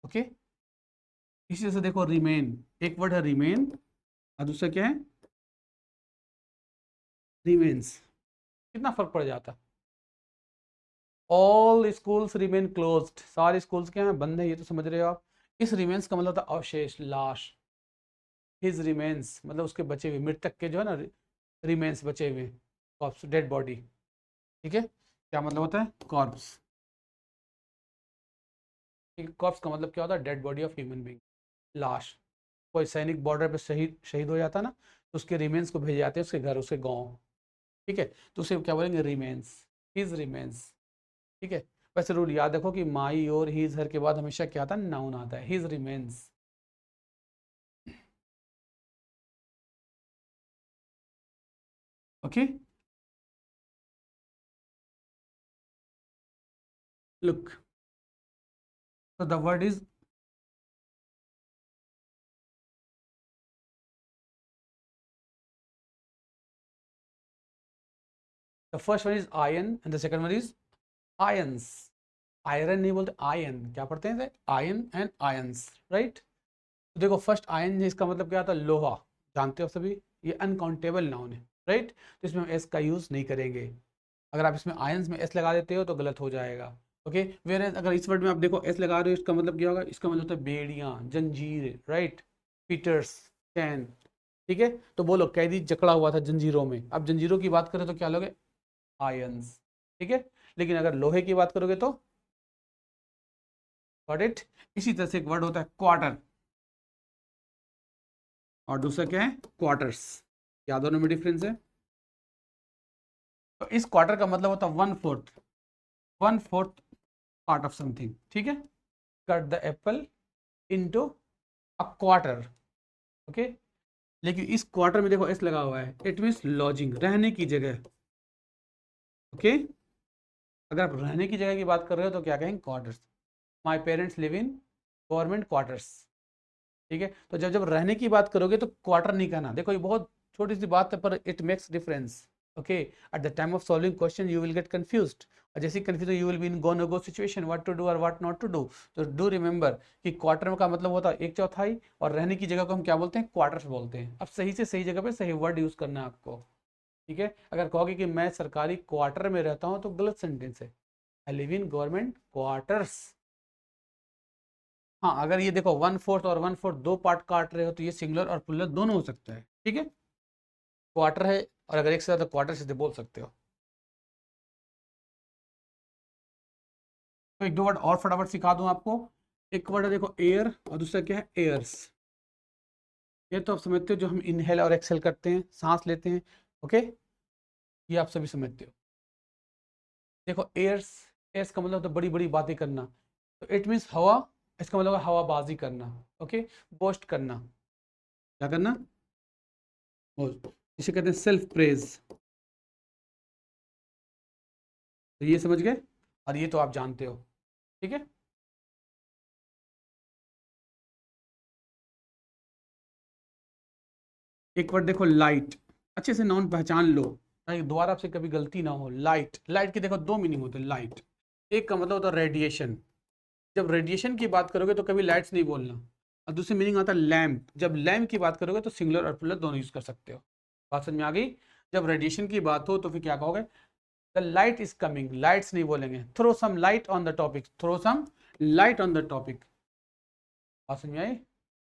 ओके। इसी तरह से देखो, रिमेन। एक वर्ड है रिमेन, और दूसरा क्या है? रिमेन्स। कितना फर्क पड़ जाता? ऑल स्कूल्स रिमेन क्लोज्ड, सारे स्कूल्स क्या हैं? बंद है, ये तो समझ रहे हो आप। इस रिमेन्स का मतलब था अवशेष, लाश। हिज रिमेन्स मतलब उसके बचे हुए, मृतक के जो है ना, रिमेन्स, बचे हुए, कॉर्प्स, डेड बॉडी, ठीक है। क्या मतलब होता है? कॉर्प्स। कॉर्प्स का मतलब क्या होता है? Dead body of human being, लाश। कोई सैनिक बॉर्डर पे शहीद शहीद हो जाता ना, तो उसके रिमेन्स को भेजे जाते हैं उसके घर, उसके गाँव, ठीक है। तो उसे क्या बोलेंगे? रिमेन्स, हिज रिमेन्स, ठीक है। वैसे रूल याद रखो कि माई और हीज हर के बाद हमेशा क्या आता है? नाउन आता है, his remains. Okay, look, so the word is the first one is ion and the second one is ions. Iron नहीं बोलते, आयन क्या पढ़ते हैं, आयन एंड आयंस, राइट। तो देखो फर्स्ट आयन इसका मतलब क्या आता है, लोहा, जानते हो सभी, ये अनकाउंटेबल नाउन है, राइट। तो इसमें हम एस का यूज नहीं करेंगे। अगर आप इसमें आयंस में एस लगा देते हो तो गलत हो जाएगा, ओके। वेर अगर इस वर्ड में आप देखो एस लगा रहे हो, इसका मतलब क्या होगा, इसका मतलब होता है बेड़ियां, जंजीर, राइट, पीटर्स, चैन, ठीक है। तो बोलो कैदी जकड़ा हुआ था जंजीरों में, अब जंजीरों की बात करें तो क्या लोगे, आयंस, ठीक है। लेकिन अगर लोहे की बात करोगे तो गॉट इट। इसी तरह से एक वर्ड होता है क्वार्टर, और दूसरा क्या है, क्वार्टर्स। क्या दोनों में डिफरेंस है, तो इस क्वार्टर का मतलब होता है one fourth, one fourth part of something, ठीक है। Cut the Apple into a quarter, okay. लेकिन इस क्वार्टर में देखो एस लगा हुआ है, इट मीन्स लॉजिंग, रहने की जगह, ओके। अगर आप रहने की जगह की बात कर रहे हो तो क्या कहेंगे, quarters. My parents live in government quarters, ठीक है। तो जब जब रहने की बात करोगे तो क्वार्टर नहीं कहना, देखो ये बहुत छोटी सी बात है पर it makes difference, okay. At the time of solving question you will get confused, और जैसे confusion you will be in go no go situation, what to do और व्हाट नॉट टू डू। तो डू रिमेंबर कि क्वार्टर का मतलब होता है एक चौथाई, और रहने की जगह को हम क्या बोलते हैं, क्वार्टर्स बोलते हैं। अब सही से सही जगह पे सही वर्ड यूज करना है आपको, ठीक है। अगर कहोगे कि मैं सरकारी क्वार्टर में रहता हूँ तो गलत सेंटेंस है, I live in government quarters. हाँ, अगर ये देखो वन फोर्थ और वन फोर्थ दो पार्ट काट रहे हो तो ये सिंगुलर और प्लुरल दोनों हो सकता है, ठीक है। क्वार्टर है, और अगर एक से ज्यादा क्वार्टर सीधे बोल सकते हो। तो एक दो वर्ड और फटाफट सिखा दूं आपको। एक वर्ड है देखो एयर, और दूसरा क्या है, एयर्स। ये तो आप समझते हो, जो हम इनहेल और एक्सेल करते हैं, सांस लेते हैं, ओके, ये आप सभी समझते हो। देखो एयर्स, एयर्स का मतलब तो बड़ी बड़ी बातें करना, तो इट मीन्स हवा, इसका मतलब है हवाबाजी करना, ओके, बोस्ट करना, क्या करना, इसे कहते हैं सेल्फ प्रेज। तो ये समझ गए, और ये तो आप जानते हो, ठीक है। एक वर्ड देखो लाइट, अच्छे से नाउन पहचान लो ताकि दोबारा आपसे कभी गलती ना हो। लाइट, लाइट के देखो दो मीनिंग होते हैं, लाइट एक का मतलब होता है रेडिएशन, जब रेडिएशन की बात करोगे तो कभी लाइट्स नहीं बोलना। और दूसरी मीनिंग आता है लैम्प, जब लैम्प की बात करोगे तो सिंगुलर और प्लुरल दोनों यूज कर सकते हो। बात समझ में आ गई। जब रेडिएशन की बात हो तो फिर क्या कहोगे, the light is coming, lights नहीं बोलेंगे, throw some light on the topic, throw some light on the topic. बात समझ में आई।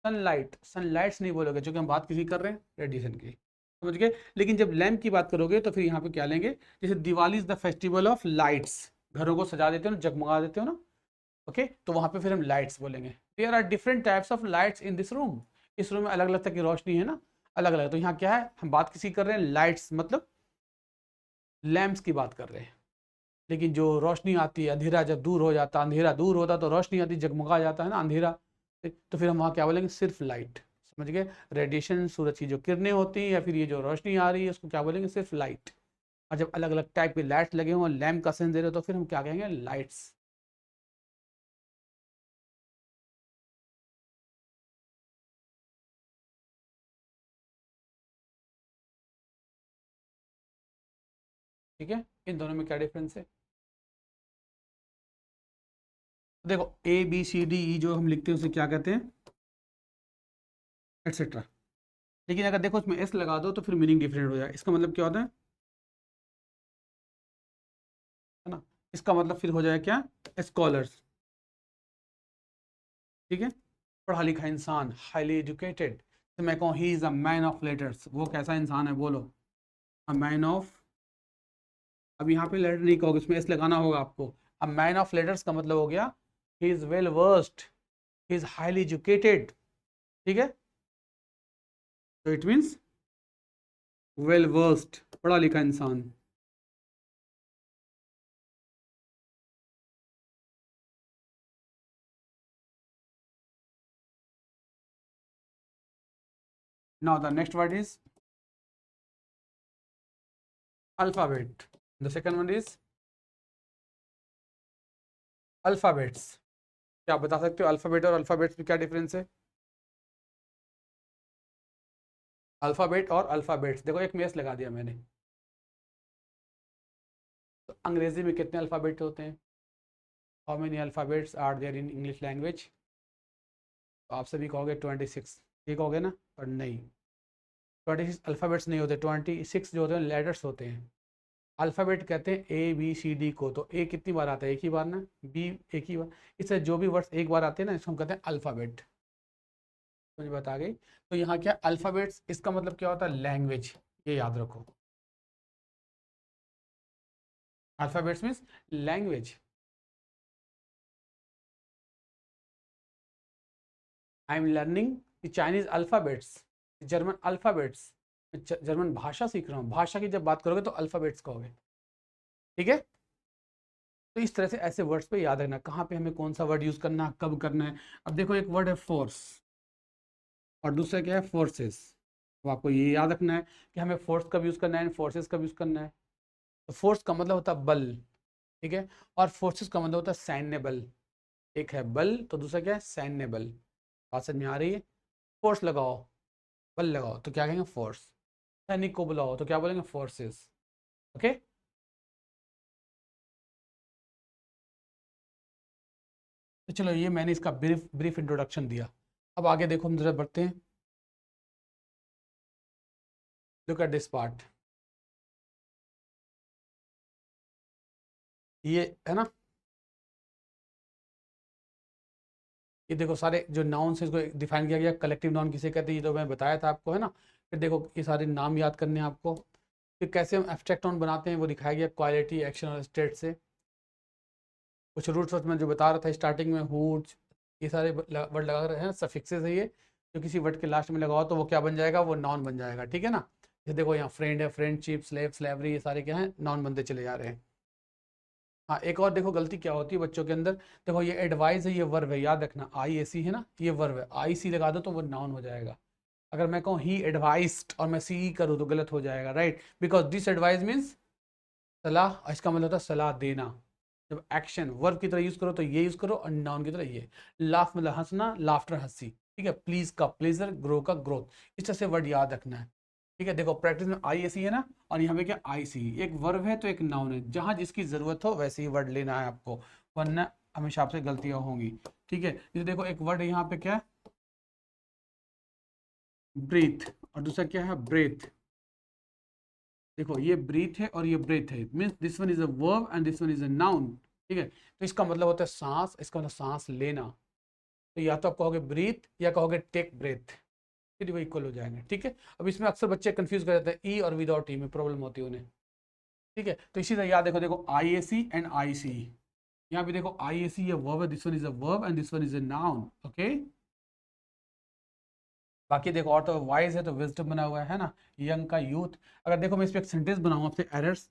सनलाइट, सनलाइट्स नहीं बोलोगे, क्योंकि हम बात किसी कर रहे हैं, रेडिएशन की, समझ गए। लेकिन जब लैम्प की बात करोगे तो फिर यहाँ पे क्या लेंगे, जैसे Diwali is the festival of lights, घरों को सजा देते हो ना, जगमगा देते हो ना, ओके, तो वहां पे फिर हम लाइट्स बोलेंगे। There are different types of lights in this room, इस रूम में अलग अलग तरह की रोशनी है ना, अलग अलग। तो यहाँ क्या है, हम बात किसी कर रहे हैं, लाइट्स मतलब लैम्प्स की बात कर रहे हैं। लेकिन जो रोशनी आती है, अंधेरा जब दूर हो जाता, अंधेरा दूर होता तो रोशनी आती, जगमगा जाता है ना अंधेरा, तो फिर हम वहाँ क्या बोलेंगे, सिर्फ लाइट, समझ गए। रेडिएशन, सूरज की जो किरणें होती हैं या फिर ये जो रोशनी आ रही है उसको क्या बोलेंगे, सिर्फ लाइट। और जब अलग अलग टाइप के लाइट्स लगे हों, लैम्प का सेंस दे रहे हो, तो फिर हम क्या कहेंगे, लाइट्स। ठीक है, इन दोनों में क्या डिफरेंस है, देखो A B C D E जो हम लिखते हैं उसे क्या कहते हैं, एटसेट्रा। लेकिन अगर देखो उसमें एस लगा दो तो फिर मीनिंग डिफरेंट हो जाए। इसका मतलब क्या होता है ना, इसका मतलब फिर हो जाए क्या, स्कॉलर्स, ठीक है, पढ़ा लिखा इंसान, हाईली एजुकेटेड। तो मैं कहूँ ही is a man of letters, वो कैसा इंसान है, बोलो, अ मैन ऑफ, अब यहाँ पे लेटर नहीं कहोगे, इसमें एस लगाना होगा आपको। अ मैन ऑफ लेटर्स का मतलब हो गया he is well versed, he is highly educated, ठीक है। तो इट मीन्स वेल वर्स्ड, पढ़ा लिखा इंसान। Now the next word is alphabet, the second one is alphabets. क्या आप बता सकते हो अल्फाबेट और अल्फाबेट्स में क्या डिफरेंस है, अल्फाबेट और अल्फाबेट्स, देखो एक में एस लगा दिया मैंने, अंग्रेजी में कितने अल्फ़ाबेट होते हैं? How many alphabets are there in English language? तो आप सभी कहोगे 26, ये कहोगे ना, पर नहीं, 26 अल्फ़ाबेट्स नहीं होते, 26 जो होते हैं लेटर्स होते हैं। अल्फ़ाबेट कहते हैं ए बी सी डी को, तो ए कितनी बार आता है? एक ही बार ना, बी एक ही बार, इससे जो भी वर्ड्स एक बार आते हैं ना, इसको हम कहते हैं अल्फ़ाबेट। मुझे बता गई। तो यहाँ क्या अल्फ़ाबेट्स, इसका मतलब क्या होता है? लैंग्वेज, ये याद रखो। Alphabets means language. I am learning the Chinese alphabets, German alphabets, German भाषा सीख रहा हूँ। भाषा की जब बात करोगे तो अल्फ़ाबेट्स कहोगे, ठीक है। तो इस तरह से ऐसे वर्ड्स पे याद रखना, कहाँ पे हमें कौन सा वर्ड यूज़ करना, कब करना है। अब देखो एक वर्ड है फोर्स और दूसरा क्या है? फोर्सेस। तो आपको ये याद रखना है कि हमें फोर्स कब यूज़ करना है, फोर्सेस कब यूज़ करना है। तो फोर्स का मतलब होता है बल, ठीक है, और फोर्सेस का मतलब होता है सैन्य बल। एक है बल तो दूसरा क्या है? सैन्य बल। बात समझ में आ रही है? फोर्स लगाओ, बल लगाओ तो क्या कहेंगे? फोर्स। सैनिक को बुलाओ तो क्या बोलेंगे? फोर्सेस। ओके। तो चलो ये मैंने इसका ब्रीफ ब्रीफ इंट्रोडक्शन दिया। अब आगे देखो, हम जरा बढ़ते हैं। लुक एट दिस पार्ट, ये है ना, ये देखो सारे जो नाउन है इसको डिफाइन किया गया। कलेक्टिव नाउन किसे कहते हैं ये तो मैं बताया था आपको, है ना। फिर देखो ये सारे नाम याद करने हैं आपको। फिर कैसे हम एब्स्ट्रैक्ट नाउन बनाते हैं वो दिखाया गया, क्वालिटी, एक्शन और स्टेट से। कुछ रूट्स वर्ड्स में जो बता रहा था स्टार्टिंग में, हुड, ये सारे वर्ड लगा रहे हैं, सफिक्सेस है ये, जो किसी वर्ड के लास्ट में लगाओ तो वो क्या बन जाएगा? वो नाउन बन जाएगा, ठीक है ना। जैसे देखो यहाँ फ्रेंड है, फ्रेंडशिप, स्लेव, स्लेवरी, ये सारे क्या है? नाउन बनते चले जा रहे हैं। हाँ एक और देखो गलती क्या होती है बच्चों के अंदर, देखो ये एडवाइस है, ये वर्ब है, याद रखना, आई ए सी है ना, ये वर्ब है, आई सी लगा दो तो वो नाउन हो जाएगा। अगर मैं कहूँ ही एडवाइस्ड और मैं सी करूँ तो गलत हो जाएगा, right, because this advice means सलाह, इसका मतलब होता है सलाह देना। जब एक्शन वर्ब की तरह यूज करो तो ये यूज करो, और नाउन की तरह ये। लाफ मतलब हंसना, लाफ्टर हंसी, ठीक है। प्लीज का प्लेजर, ग्रो का ग्रोथ, इस तरह से वर्ड याद रखना है, ठीक है। देखो प्रैक्टिस में आई ए सी है ना, और यहाँ पे क्या? आई सी, एक वर्ब है तो एक नाउन है, जहां जिसकी जरूरत हो वैसे ही वर्ड लेना है आपको, वरना हमेशा आपसे गलतियां होंगी, ठीक है। जैसे देखो एक वर्ड है यहाँ पे, क्या? ब्रीथ, और दूसरा क्या है? ब्रेथ। देखो ये ब्रीथ है और ये ब्रेथ है, means this one is a verb and this one is a noun, ठीक है। तो इसका मतलब होता है सांस, इसका मतलब सांस लेना। तो या तो आप कहोगे ब्रीथ या कहोगे टेक ब्रेथ, फिर वो इक्वल हो जाएंगे, ठीक है। अब इसमें अक्सर बच्चे कंफ्यूज कर जाते हैं, ई और विदाउट ई में प्रॉब्लम होती है उन्हें, ठीक है। तो इसी तरह याद देखो, देखो आई ए सी एंड आई सी, यहाँ पे देखो आई ए सी ये वर्ब है, this one is a verb and this one is a noun, okay. बाकी देखो और तो वाइज है तो विजडम बना हुआ है ना, यंग का यूथ। अगर देखो मैं इस पर एक सेंटेंस बनाऊँ आपसे, एरर्स,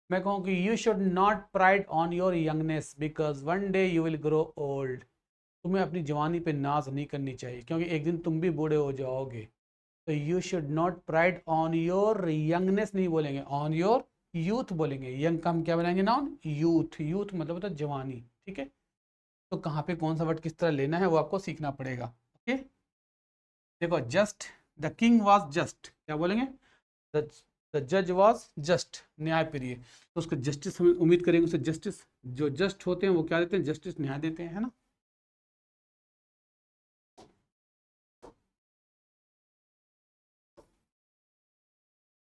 मैं कहूँ कि you should not pride on your youngness because one day you will grow old. तुम्हें अपनी जवानी पे नाज नहीं करनी चाहिए क्योंकि एक दिन तुम भी बूढ़े हो जाओगे। तो you should not pride on your youngness नहीं बोलेंगे, ऑन योर यूथ बोलेंगे। यंग का हम क्या बनाएंगे? नाउन यूथ, यूथ मतलब होता है जवानी, ठीक है। तो कहाँ पे कौन सा वर्ड किस तरह लेना है वो आपको सीखना पड़ेगा, ओके। देखो just, the king was just, क्या बोलेंगे? द जज वॉज जस्ट, न्याय प्रिय। तो उसको जस्टिस हम उम्मीद करेंगे, उसे जस्टिस, जो जस्ट होते हैं वो क्या देते हैं? जस्टिस, न्याय देते हैं, है ना।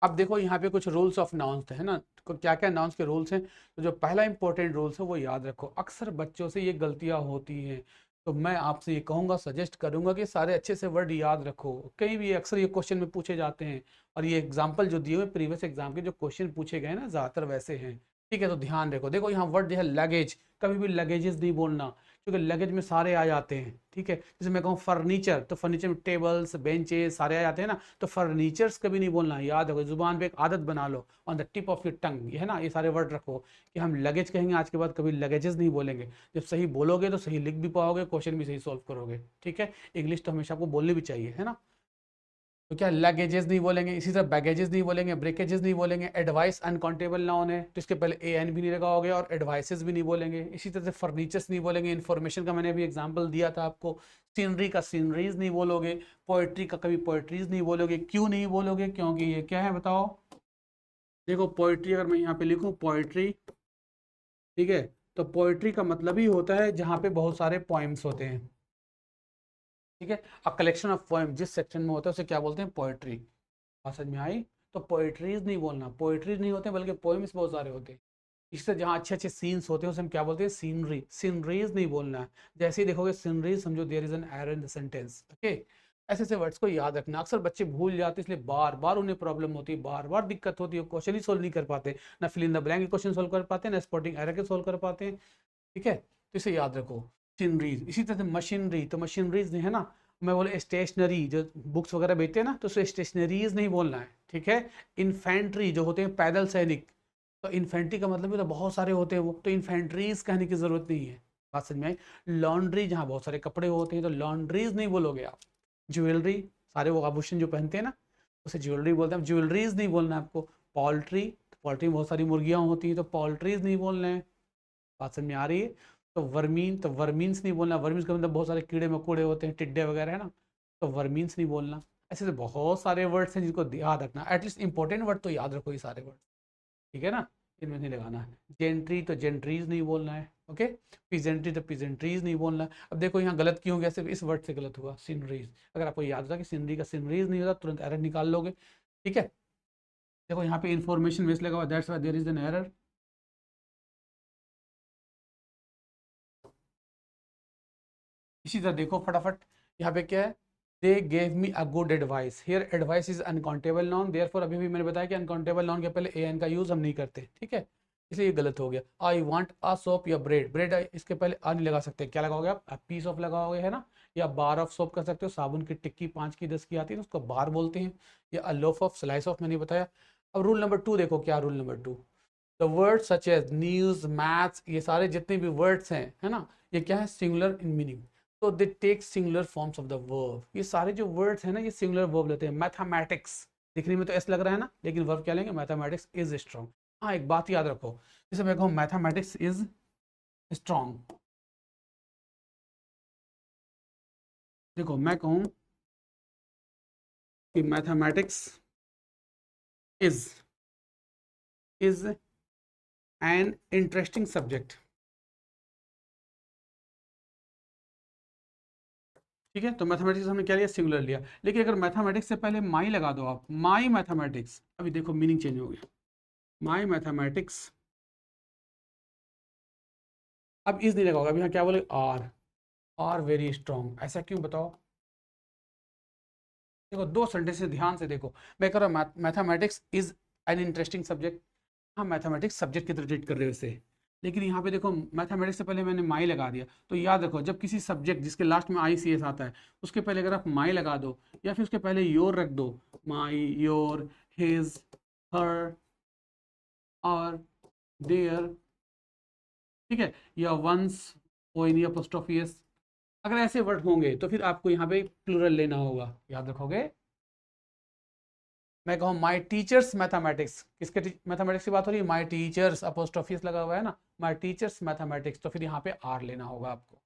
अब देखो यहाँ पे कुछ रूल्स ऑफ नाउन्स है ना, तो क्या क्या नाउन्स के रूल्स हैं। तो जो पहला इंपॉर्टेंट रूल्स है वो याद रखो, अक्सर बच्चों से ये गलतियाँ होती हैं, तो मैं आपसे ये कहूँगा, सजेस्ट करूँगा कि सारे अच्छे से वर्ड याद रखो। कहीं भी अक्सर ये क्वेश्चन में पूछे जाते हैं, और ये एग्जाम्पल जो दिए हुए प्रीवियस एग्जाम के जो क्वेश्चन पूछे गए ना, ज़्यादातर वैसे हैं, ठीक है। तो ध्यान रखो, देखो यहाँ वर्ड जो है लगेज, कभी भी लगेजेस नहीं बोलना, क्योंकि लगेज में सारे आ जाते हैं, ठीक है। जैसे मैं कहूँ फर्नीचर, तो फर्नीचर में टेबल्स, बेंचेस सारे आ जाते हैं ना, तो फर्नीचर्स कभी नहीं बोलना, याद रखो, जुबान पे एक आदत बना लो, on the tip of your tongue, ये है ना, ये सारे वर्ड रखो कि हम लगेज कहेंगे आज के बाद, कभी लगेजेस नहीं बोलेंगे। जब सही बोलोगे तो सही लिख भी पाओगे, क्वेश्चन भी सही सॉल्व करोगे, ठीक है। इंग्लिश तो हमेशा आपको बोलनी भी चाहिए, है ना। तो क्या लगेजेस नहीं बोलेंगे, इसी तरह बैगेजेस नहीं बोलेंगे, ब्रेकेजेस नहीं बोलेंगे। एडवाइस अनकाउंटेबल नाउन है तो इसके पहले ए एन भी नहीं लगाओगे, और एडवाइसेस भी नहीं बोलेंगे। इसी तरह से फर्नीचर्स नहीं बोलेंगे, इन्फॉर्मेशन का मैंने अभी एग्जांपल दिया था आपको। सीनरी का सीनरीज नहीं बोलोगे, पोएट्री का कभी पोएट्रीज नहीं बोलोगे। क्यों नहीं बोलोगे? क्योंकि ये क्या है बताओ। देखो पोएट्री अगर मैं यहाँ पे लिखूँ पोएट्री, ठीक है। तो पोइट्री का मतलब ही होता है जहाँ पे बहुत सारे पोइम्स होते हैं। ठीक है, अ कलेक्शन ऑफ पोइम जिस सेक्शन में होता है उसे क्या बोलते हैं, पोइट्री। बात समझ में आई? तो पोइट्रीज नहीं बोलना, पोइट्रीज नहीं होते बल्कि पोइम्स बहुत सारे होते हैं। इससे जहाँ अच्छे अच्छे सीन्स होते हैं उसे हम क्या बोलते हैं, सीनरी। सीनरीज नहीं बोलना है। जैसे ही देखोगे सीनरीज समझो there is an error in the sentence. Okay, ऐसे ऐसे वर्ड्स को याद रखना। अक्सर बच्चे भूल जाते हैं, इसलिए बार बार उन्हें प्रॉब्लम होती है, बार बार दिक्कत होती है, क्वेश्चन ही सोल्व नहीं कर पाते, ना fill in the blank question solve कर पाते हैं, ना स्पॉटिंग एरर के सोल्व कर पाते हैं। ठीक है, तो इसे याद रखो। मशीनरीज, इसी तरह से मशीनरी, तो मशीनरीज नहीं है ना। मैं बोले स्टेशनरी, जो बुक्स वगैरह बेचते हैं ना, तो उसे स्टेशनरीज नहीं बोलना है। ठीक है। इन्फेंट्री जो होते हैं पैदल सैनिक, तो इन्फेंट्री का मतलब भी तो बहुत सारे होते हैं वो, तो इन्फेंट्रीज कहने की जरूरत नहीं है। बात समझ में आई? लॉन्ड्री, जहाँ बहुत सारे कपड़े होते हैं, तो लॉन्ड्रीज नहीं बोलोगे आप। ज्वेलरी, सारे वो आभूषण जो पहनते हैं ना, उसे ज्वेलरी बोलते हैं, ज्वेलरीज नहीं बोलना है आपको। पोल्ट्री, पोल्ट्री में बहुत सारी मुर्गियां होती हैं, तो पोल्ट्रीज नहीं बोलना है। बात समझ में आ रही है? तो वर्मीन, तो वर्मीन्स नहीं बोलना। वर्मीन्स का मतलब बहुत सारे कीड़े मकोड़े होते हैं, टिड्डे वगैरह है ना, तो वर्मीन्स नहीं बोलना। ऐसे तो बहुत सारे वर्ड्स हैं जिनको याद रखना, एटलीस्ट इंपॉर्टेंट वर्ड तो याद रखो ये सारे वर्ड। ठीक है ना, इनमें नहीं लगाना है। जेंट्री तो जेंट्रीज नहीं बोलना है। ओके, पिजेंट्री तो पिजेंट्रीज नहीं बोलना है। अब देखो यहाँ गलत क्यों हो गया, सिर्फ इस वर्ड से गलत हुआ, सीनरीज। अगर आपको याद होता कि सीनरी का सीनरीज नहीं होता, तुरंत एरर निकाल लोगे। ठीक है, देखो यहाँ पे इंफॉर्मेशन वेस्ट लगा हुआ, that's why there is an error. इसी तरह देखो फटाफट, यहाँ पे क्या है, they gave me a good advice. Here advice is uncountable noun, therefore अभी भी मैंने बताया कि अनकाउंटेबल नाउन के पहले ए एन का यूज हम नहीं करते। ठीक है, इसलिए ये गलत हो गया। आई वांट अ सोप या ब्रेड, ब्रेड इसके पहले आ नहीं लगा सकते, क्या लगाओगे आप, अ पीस ऑफ लगाओगे, है ना। या बार ऑफ सोप कर सकते हो, साबुन की टिक्की 5 की 10 की आती है, तो उसको बार बोलते हैं। या a loaf of, slice of मैंने बताया। अब रूल नंबर 2 देखो, क्या rule number 2, the word such as news, maths, ये सारे जितने भी वर्ड्स हैं, है ना, ये क्या है, सिंगुलर इन मीनिंग। तो they take singular forms of the verb. ये सारे जो वर्ड्स हैं ना, ये सिंगुलर वर्ब लेते हैं। मैथमेटिक्स, दिखने में तो एस लग रहा है ना, लेकिन वर्ब क्या लेंगे, मैथमेटिक्स इज स्ट्रॉन्ग। हाँ, एक बात याद रखो, जैसे मैं कहूँ मैथमेटिक्स इज स्ट्रॉन्ग, देखो मैं कहूँ कि mathematics is is an interesting subject. ठीक है, तो मैथमेटिक्स हमने क्या लिया, सिंगुलर लिया। लेकिन अगर मैथमेटिक्स से पहले माई लगा दो आप, माई मैथमेटिक्स, अभी देखो मीनिंग चेंज हो गया। माई मैथमेटिक्स, अब इज नहीं लगा होगा, अभी यहाँ क्या बोले, आर वेरी स्ट्रॉन्ग, ऐसा क्यों बताओ। देखो दो सेंटेंस से ध्यान से देखो, मैं कह रहा हूँ mathematics is an interesting subject. हाँ, मैथमेटिक्स सब्जेक्ट की तरह ट्रीट कर रहे हो इसे, लेकिन यहाँ पे देखो मैथमेटिक्स से पहले मैंने माई लगा दिया। तो याद रखो, जब किसी सब्जेक्ट जिसके लास्ट में आई सी एस आता है, उसके पहले अगर आप माई लगा दो, या फिर उसके पहले योर रख दो, माई, योर, हिज, हर, और देयर, ठीक है, या वंस, ओ इन अपोस्ट्रोफियस, अगर ऐसे वर्ड होंगे तो फिर आपको यहाँ पे प्लूरल लेना होगा, याद रखोगे। मैं कहूँ माई टीचर्स मैथमेटिक्स, किसके मैथमेटिक्स की बात हो रही है, माई टीचर्स, अपोस्ट्रोफिस लगा हुआ है ना, माई टीचर्स मैथमेटिक्स, तो फिर यहाँ पे आर लेना होगा आपको।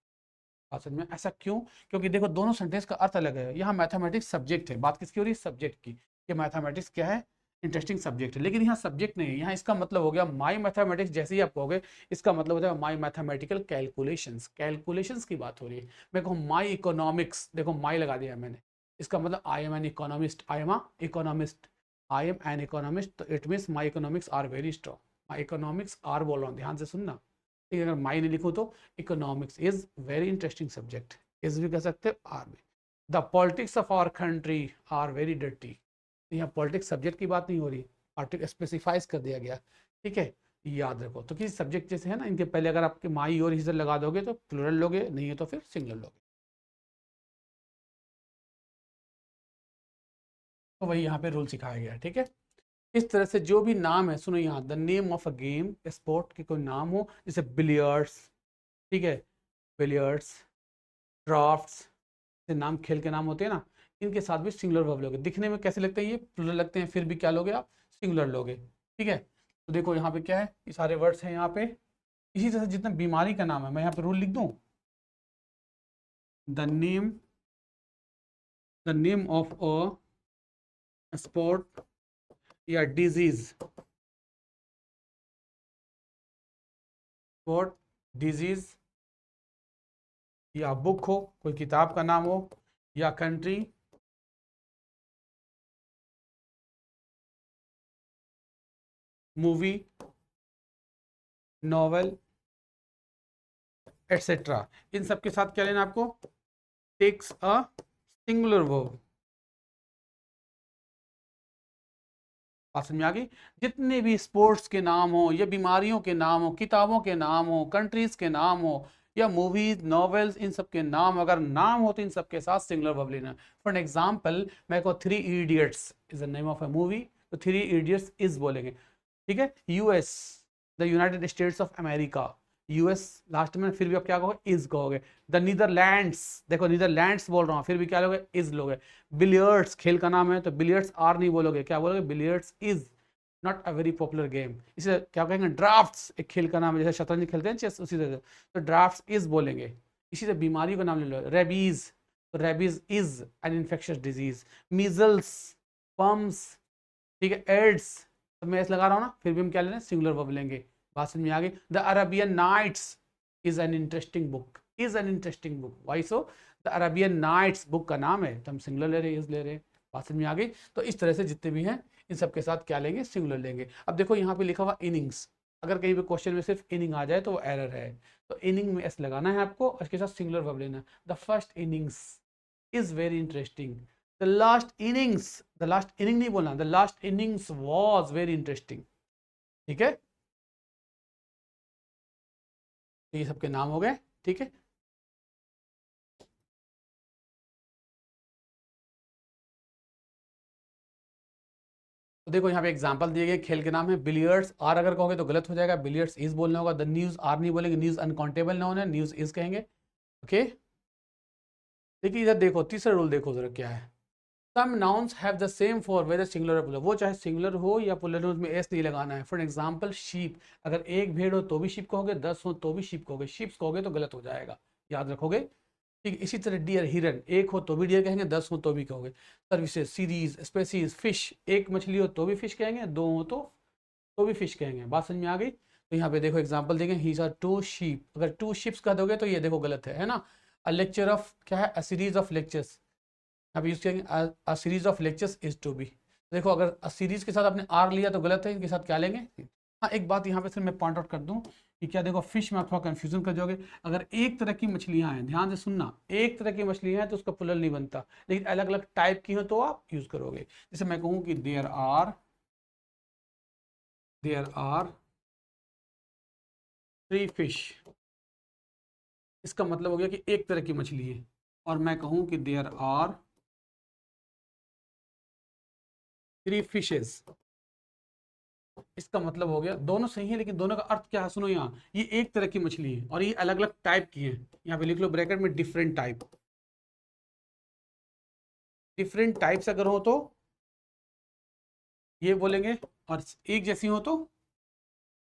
असल में ऐसा क्यों, क्योंकि देखो दोनों सेंटेंस का अर्थ अलग है। यहाँ मैथमेटिक्स सब्जेक्ट है, बात किसकी हो रही है, सब्जेक्ट की, कि मैथमेटिक्स क्या है, इंटरेस्टिंग सब्जेक्ट है। लेकिन यहाँ सब्जेक्ट नहीं है, यहाँ इसका मतलब हो गया माई मैथमेटिक्स, जैसे ही आप कहोगे इसका मतलब होता है माई मैथमेटिकल कैलकुलेशंस, कैलकुलेशंस की बात हो रही है। मैं कहूँ माई इकोनॉमिक्स, देखो माई लगा दिया मैंने, इसका मतलब I am an economist, I am a economist, I am an economist, तो it means my economics are very strong. My economics are बोल रहा हूँ, ध्यान से सुनना। ठीक है, अगर माई नहीं लिखो तो economics is very interesting subject, is भी कह सकते हो, आर भी। The politics of our country are very dirty, यहाँ पॉलिटिक्स सब्जेक्ट की बात नहीं हो रही, आर्टिकल स्पेसिफाइज कर दिया गया। ठीक है, याद रखो। तो किसी सब्जेक्ट जैसे है ना, इनके पहले अगर आपके माई और हिजर लगा दोगे तो प्लूरल लोगे, नहीं है तो फिर सिंगल लोगे। तो वही यहाँ पे रूल सिखाया गया है। ठीक है, इस तरह से जो भी नाम है, सुनो यहाँ, the name of a game, sport के कोई नाम हो, जैसे बिलियर्ड्स, ठीक है, बिलियर्ड्स, ड्राफ्ट्स, से नाम, खेल के नाम होते हैं ना, इनके साथ भी सिंगुलर वर्ब लोगे। दिखने में कैसे लगते हैं, ये प्लूरल लगते हैं, फिर भी क्या लोगे आप, सिंगुलर लोगे। ठीक है, तो देखो यहाँ पे क्या है, ये सारे वर्ड्स हैं यहाँ पे। इसी तरह से जितना बीमारी का नाम है, मैं यहाँ पे रूल लिख दूँ, the name, the name of a spot या डिजीज, स्पोर्ट, डिजीज, या बुक हो, कोई किताब का नाम हो, या कंट्री, मूवी, नॉवेल, एटसेट्रा। इन सब के साथ क्या लेना आपको? Takes a singular verb. बात समझ में आ गई? जितने भी स्पोर्ट्स के नाम हो, या बीमारियों के नाम हो, किताबों के नाम हो, कंट्रीज के नाम हो, या मूवीज, नॉवेल्स, इन सब के नाम अगर नाम हो तो इन सब के साथ सिंगुलर वर्ब लेना। फॉर एन एग्जाम्पल, मैं को three idiots is the name of a movie, तो थ्री इडियट्स इज बोलेंगे। ठीक है, US, the United states of America, US last में, फिर भी आप क्या कहोगे? इज कहोगे। द नीदरलैंड्स, देखो नीदरलैंड्स बोल रहा हूँ, फिर भी क्या लोगे? इज लोगे। बिलियर्ड्स खेल का नाम है, तो बिलियर्ड्स आर नहीं बोलोगे, क्या बोलोगे? Billiards is not a very popular game. इसे क्या कहेंगे? ड्राफ्ट्स, एक खेल का नाम है, जैसे शतरंज खेलते हैं चेस, उसी तरह, तो ड्राफ्ट्स इज बोलेंगे। इसी से बीमारी का नाम ले लो, रेबीज, तो rabies is an infectious disease. Measles, pumps, ठीक है, एड्स, तो मैं लगा रहा हूँ ना, फिर भी हम क्या ले रहे हैं? सिंगुलर वर्ब लेंगे। बात समझ में आ गई? The Arabian Nights is an interesting book, is an interesting book, why so? The Arabian Nights book का नाम है, तो हम सिंगुलर ले रहे हैं, इज ले रहे हैं। बात समझ में आ गई? तो इस तरह से जितने भी हैं इन सब के साथ क्या लेंगे? सिंगुलर लेंगे। अब देखो यहाँ पे लिखा हुआ इनिंग्स, अगर कहीं भी क्वेश्चन में सिर्फ इनिंग आ जाए तो वो एरर है, तो इनिंग में एस लगाना है आपको, उसके साथ सिंगुलर वर्ब लेना। The first innings is very interesting, the last innings, the last inning नहीं बोलना, the last innings was very interesting. ठीक है, तो ये सबके नाम हो गए। ठीक है, तो देखो यहाँ पे एग्जांपल दिए गए, खेल के नाम है बिलियर्ड्स, आर अगर कहोगे तो गलत हो जाएगा, बिलियर्ड्स इज बोलना होगा। द न्यूज, आर नहीं बोलेंगे, न्यूज अनकाउंटेबल नाउन है, न्यूज इज कहेंगे। ओके, देखिए इधर देखो, तीसरा रूल देखो जरा क्या है। Some nouns have the same for whether singular और पुलर, वो चाहे सिंगुलर हो या पुलर हो, उसमें एस नहीं लगाना है। फॉर एग्जांपल शीप, अगर एक भेड़ हो तो भी शीप कहोगे, 10 हो तो भी शीप कहोगे, शीप्स कहोगे तो गलत हो जाएगा, याद रखोगे। ठीक है, इसी तरह डियर, हिरन, एक हो तो भी डियर कहेंगे, 10 हो तो भी कहोगे। सर्विसेज, सीरीज, स्पेसीज, फिश, एक मछली हो तो भी फिश कहेंगे, दो हो तो भी फिश कहेंगे। बात समझ में आ गई? तो यहाँ पे देखो एग्जांपल देंगे, ही आर टू शीप, अगर टू शिप्स कह दोगे तो ये देखो गलत है ना। अ लेक्चर ऑफ क्या है? अ सीरीज ऑफ लेक्चर्स, अब यूज करेंगे a series of lectures is to be. देखो अगर अ सीरीज के साथ आपने आर लिया तो गलत है, इनके साथ क्या लेंगे? हाँ, एक बात यहाँ पे सिर्फ मैं पॉइंट आउट कर दूं कि क्या, देखो फिश में आप थोड़ा कंफ्यूजन कर जाओगे। अगर एक तरह की मछलियां हैं, ध्यान से सुनना, एक तरह की मछलियां हैं तो उसका प्लुरल नहीं बनता, लेकिन अलग अलग टाइप की हो तो आप यूज करोगे। जैसे मैं कहूँ कि देयर आर थ्री फिश, इसका मतलब हो गया कि एक तरह की मछली है। और मैं कहूँ कि देयर आर थ्री फिशेज, इसका मतलब हो गया दोनों सही है, लेकिन दोनों का अर्थ क्या है? सुनो, यहाँ ये एक तरह की मछली है और ये अलग अलग टाइप की है। यहाँ पे लिख लो ब्रैकेट में, डिफरेंट टाइप, डिफरेंट टाइप्स अगर हो तो ये बोलेंगे, और एक जैसी हो तो,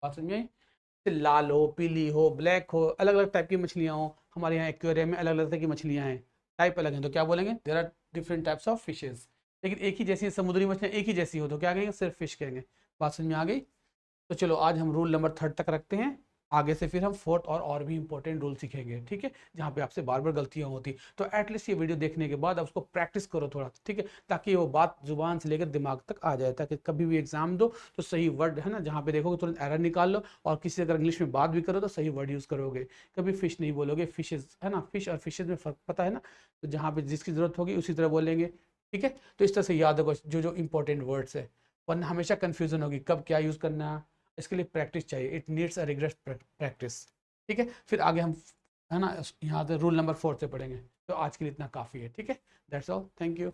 बात समझ में आई? जैसे लाल हो, पीली हो, ब्लैक हो, अलग अलग टाइप की मछलियां हो, हमारे यहाँ एक्वेरियम में अलग अलग तरह की मछलियां हैं, टाइप अलग हैं, तो क्या बोलेंगे? There are different types of fishes. लेकिन एक ही जैसी समुद्री मछलियां एक ही जैसी हो तो क्या कहेंगे? सिर्फ फिश कहेंगे। बात समझ में आ गई? तो चलो आज हम रूल नंबर 3 तक रखते हैं, आगे से फिर हम फोर्थ और भी इंपॉर्टेंट रूल सीखेंगे। ठीक है, जहाँ पे आपसे बार बार गलतियाँ होती, तो एटलीस्ट ये वीडियो देखने के बाद आप उसको प्रैक्टिस करो थोड़ा, ठीक है, ताकि वो बात जुबान से लेकर दिमाग तक आ जाए, ताकि कभी भी एग्जाम दो तो सही वर्ड है ना, जहाँ पे देखोगे तुरंत एरर निकाल लो, और किसी अगर इंग्लिश में बात भी करो तो सही वर्ड यूज़ करोगे, कभी फिश नहीं बोलोगे, फिशेज है ना, फिश और फिशेज में फर्क पता है ना, तो जहाँ पे जिसकी जरूरत होगी उसी तरह बोलेंगे। ठीक है, तो इस तरह से याद होगा जो जो इंपॉर्टेंट वर्ड्स है, वरना हमेशा कन्फ्यूजन होगी कब क्या यूज़ करना है। इसके लिए प्रैक्टिस चाहिए, it needs a rigorous practice. ठीक है, फिर आगे हम है ना यहाँ से रूल नंबर 4 से पढ़ेंगे। तो आज के लिए इतना काफ़ी है। ठीक है, दैट्स ऑल, थैंक यू।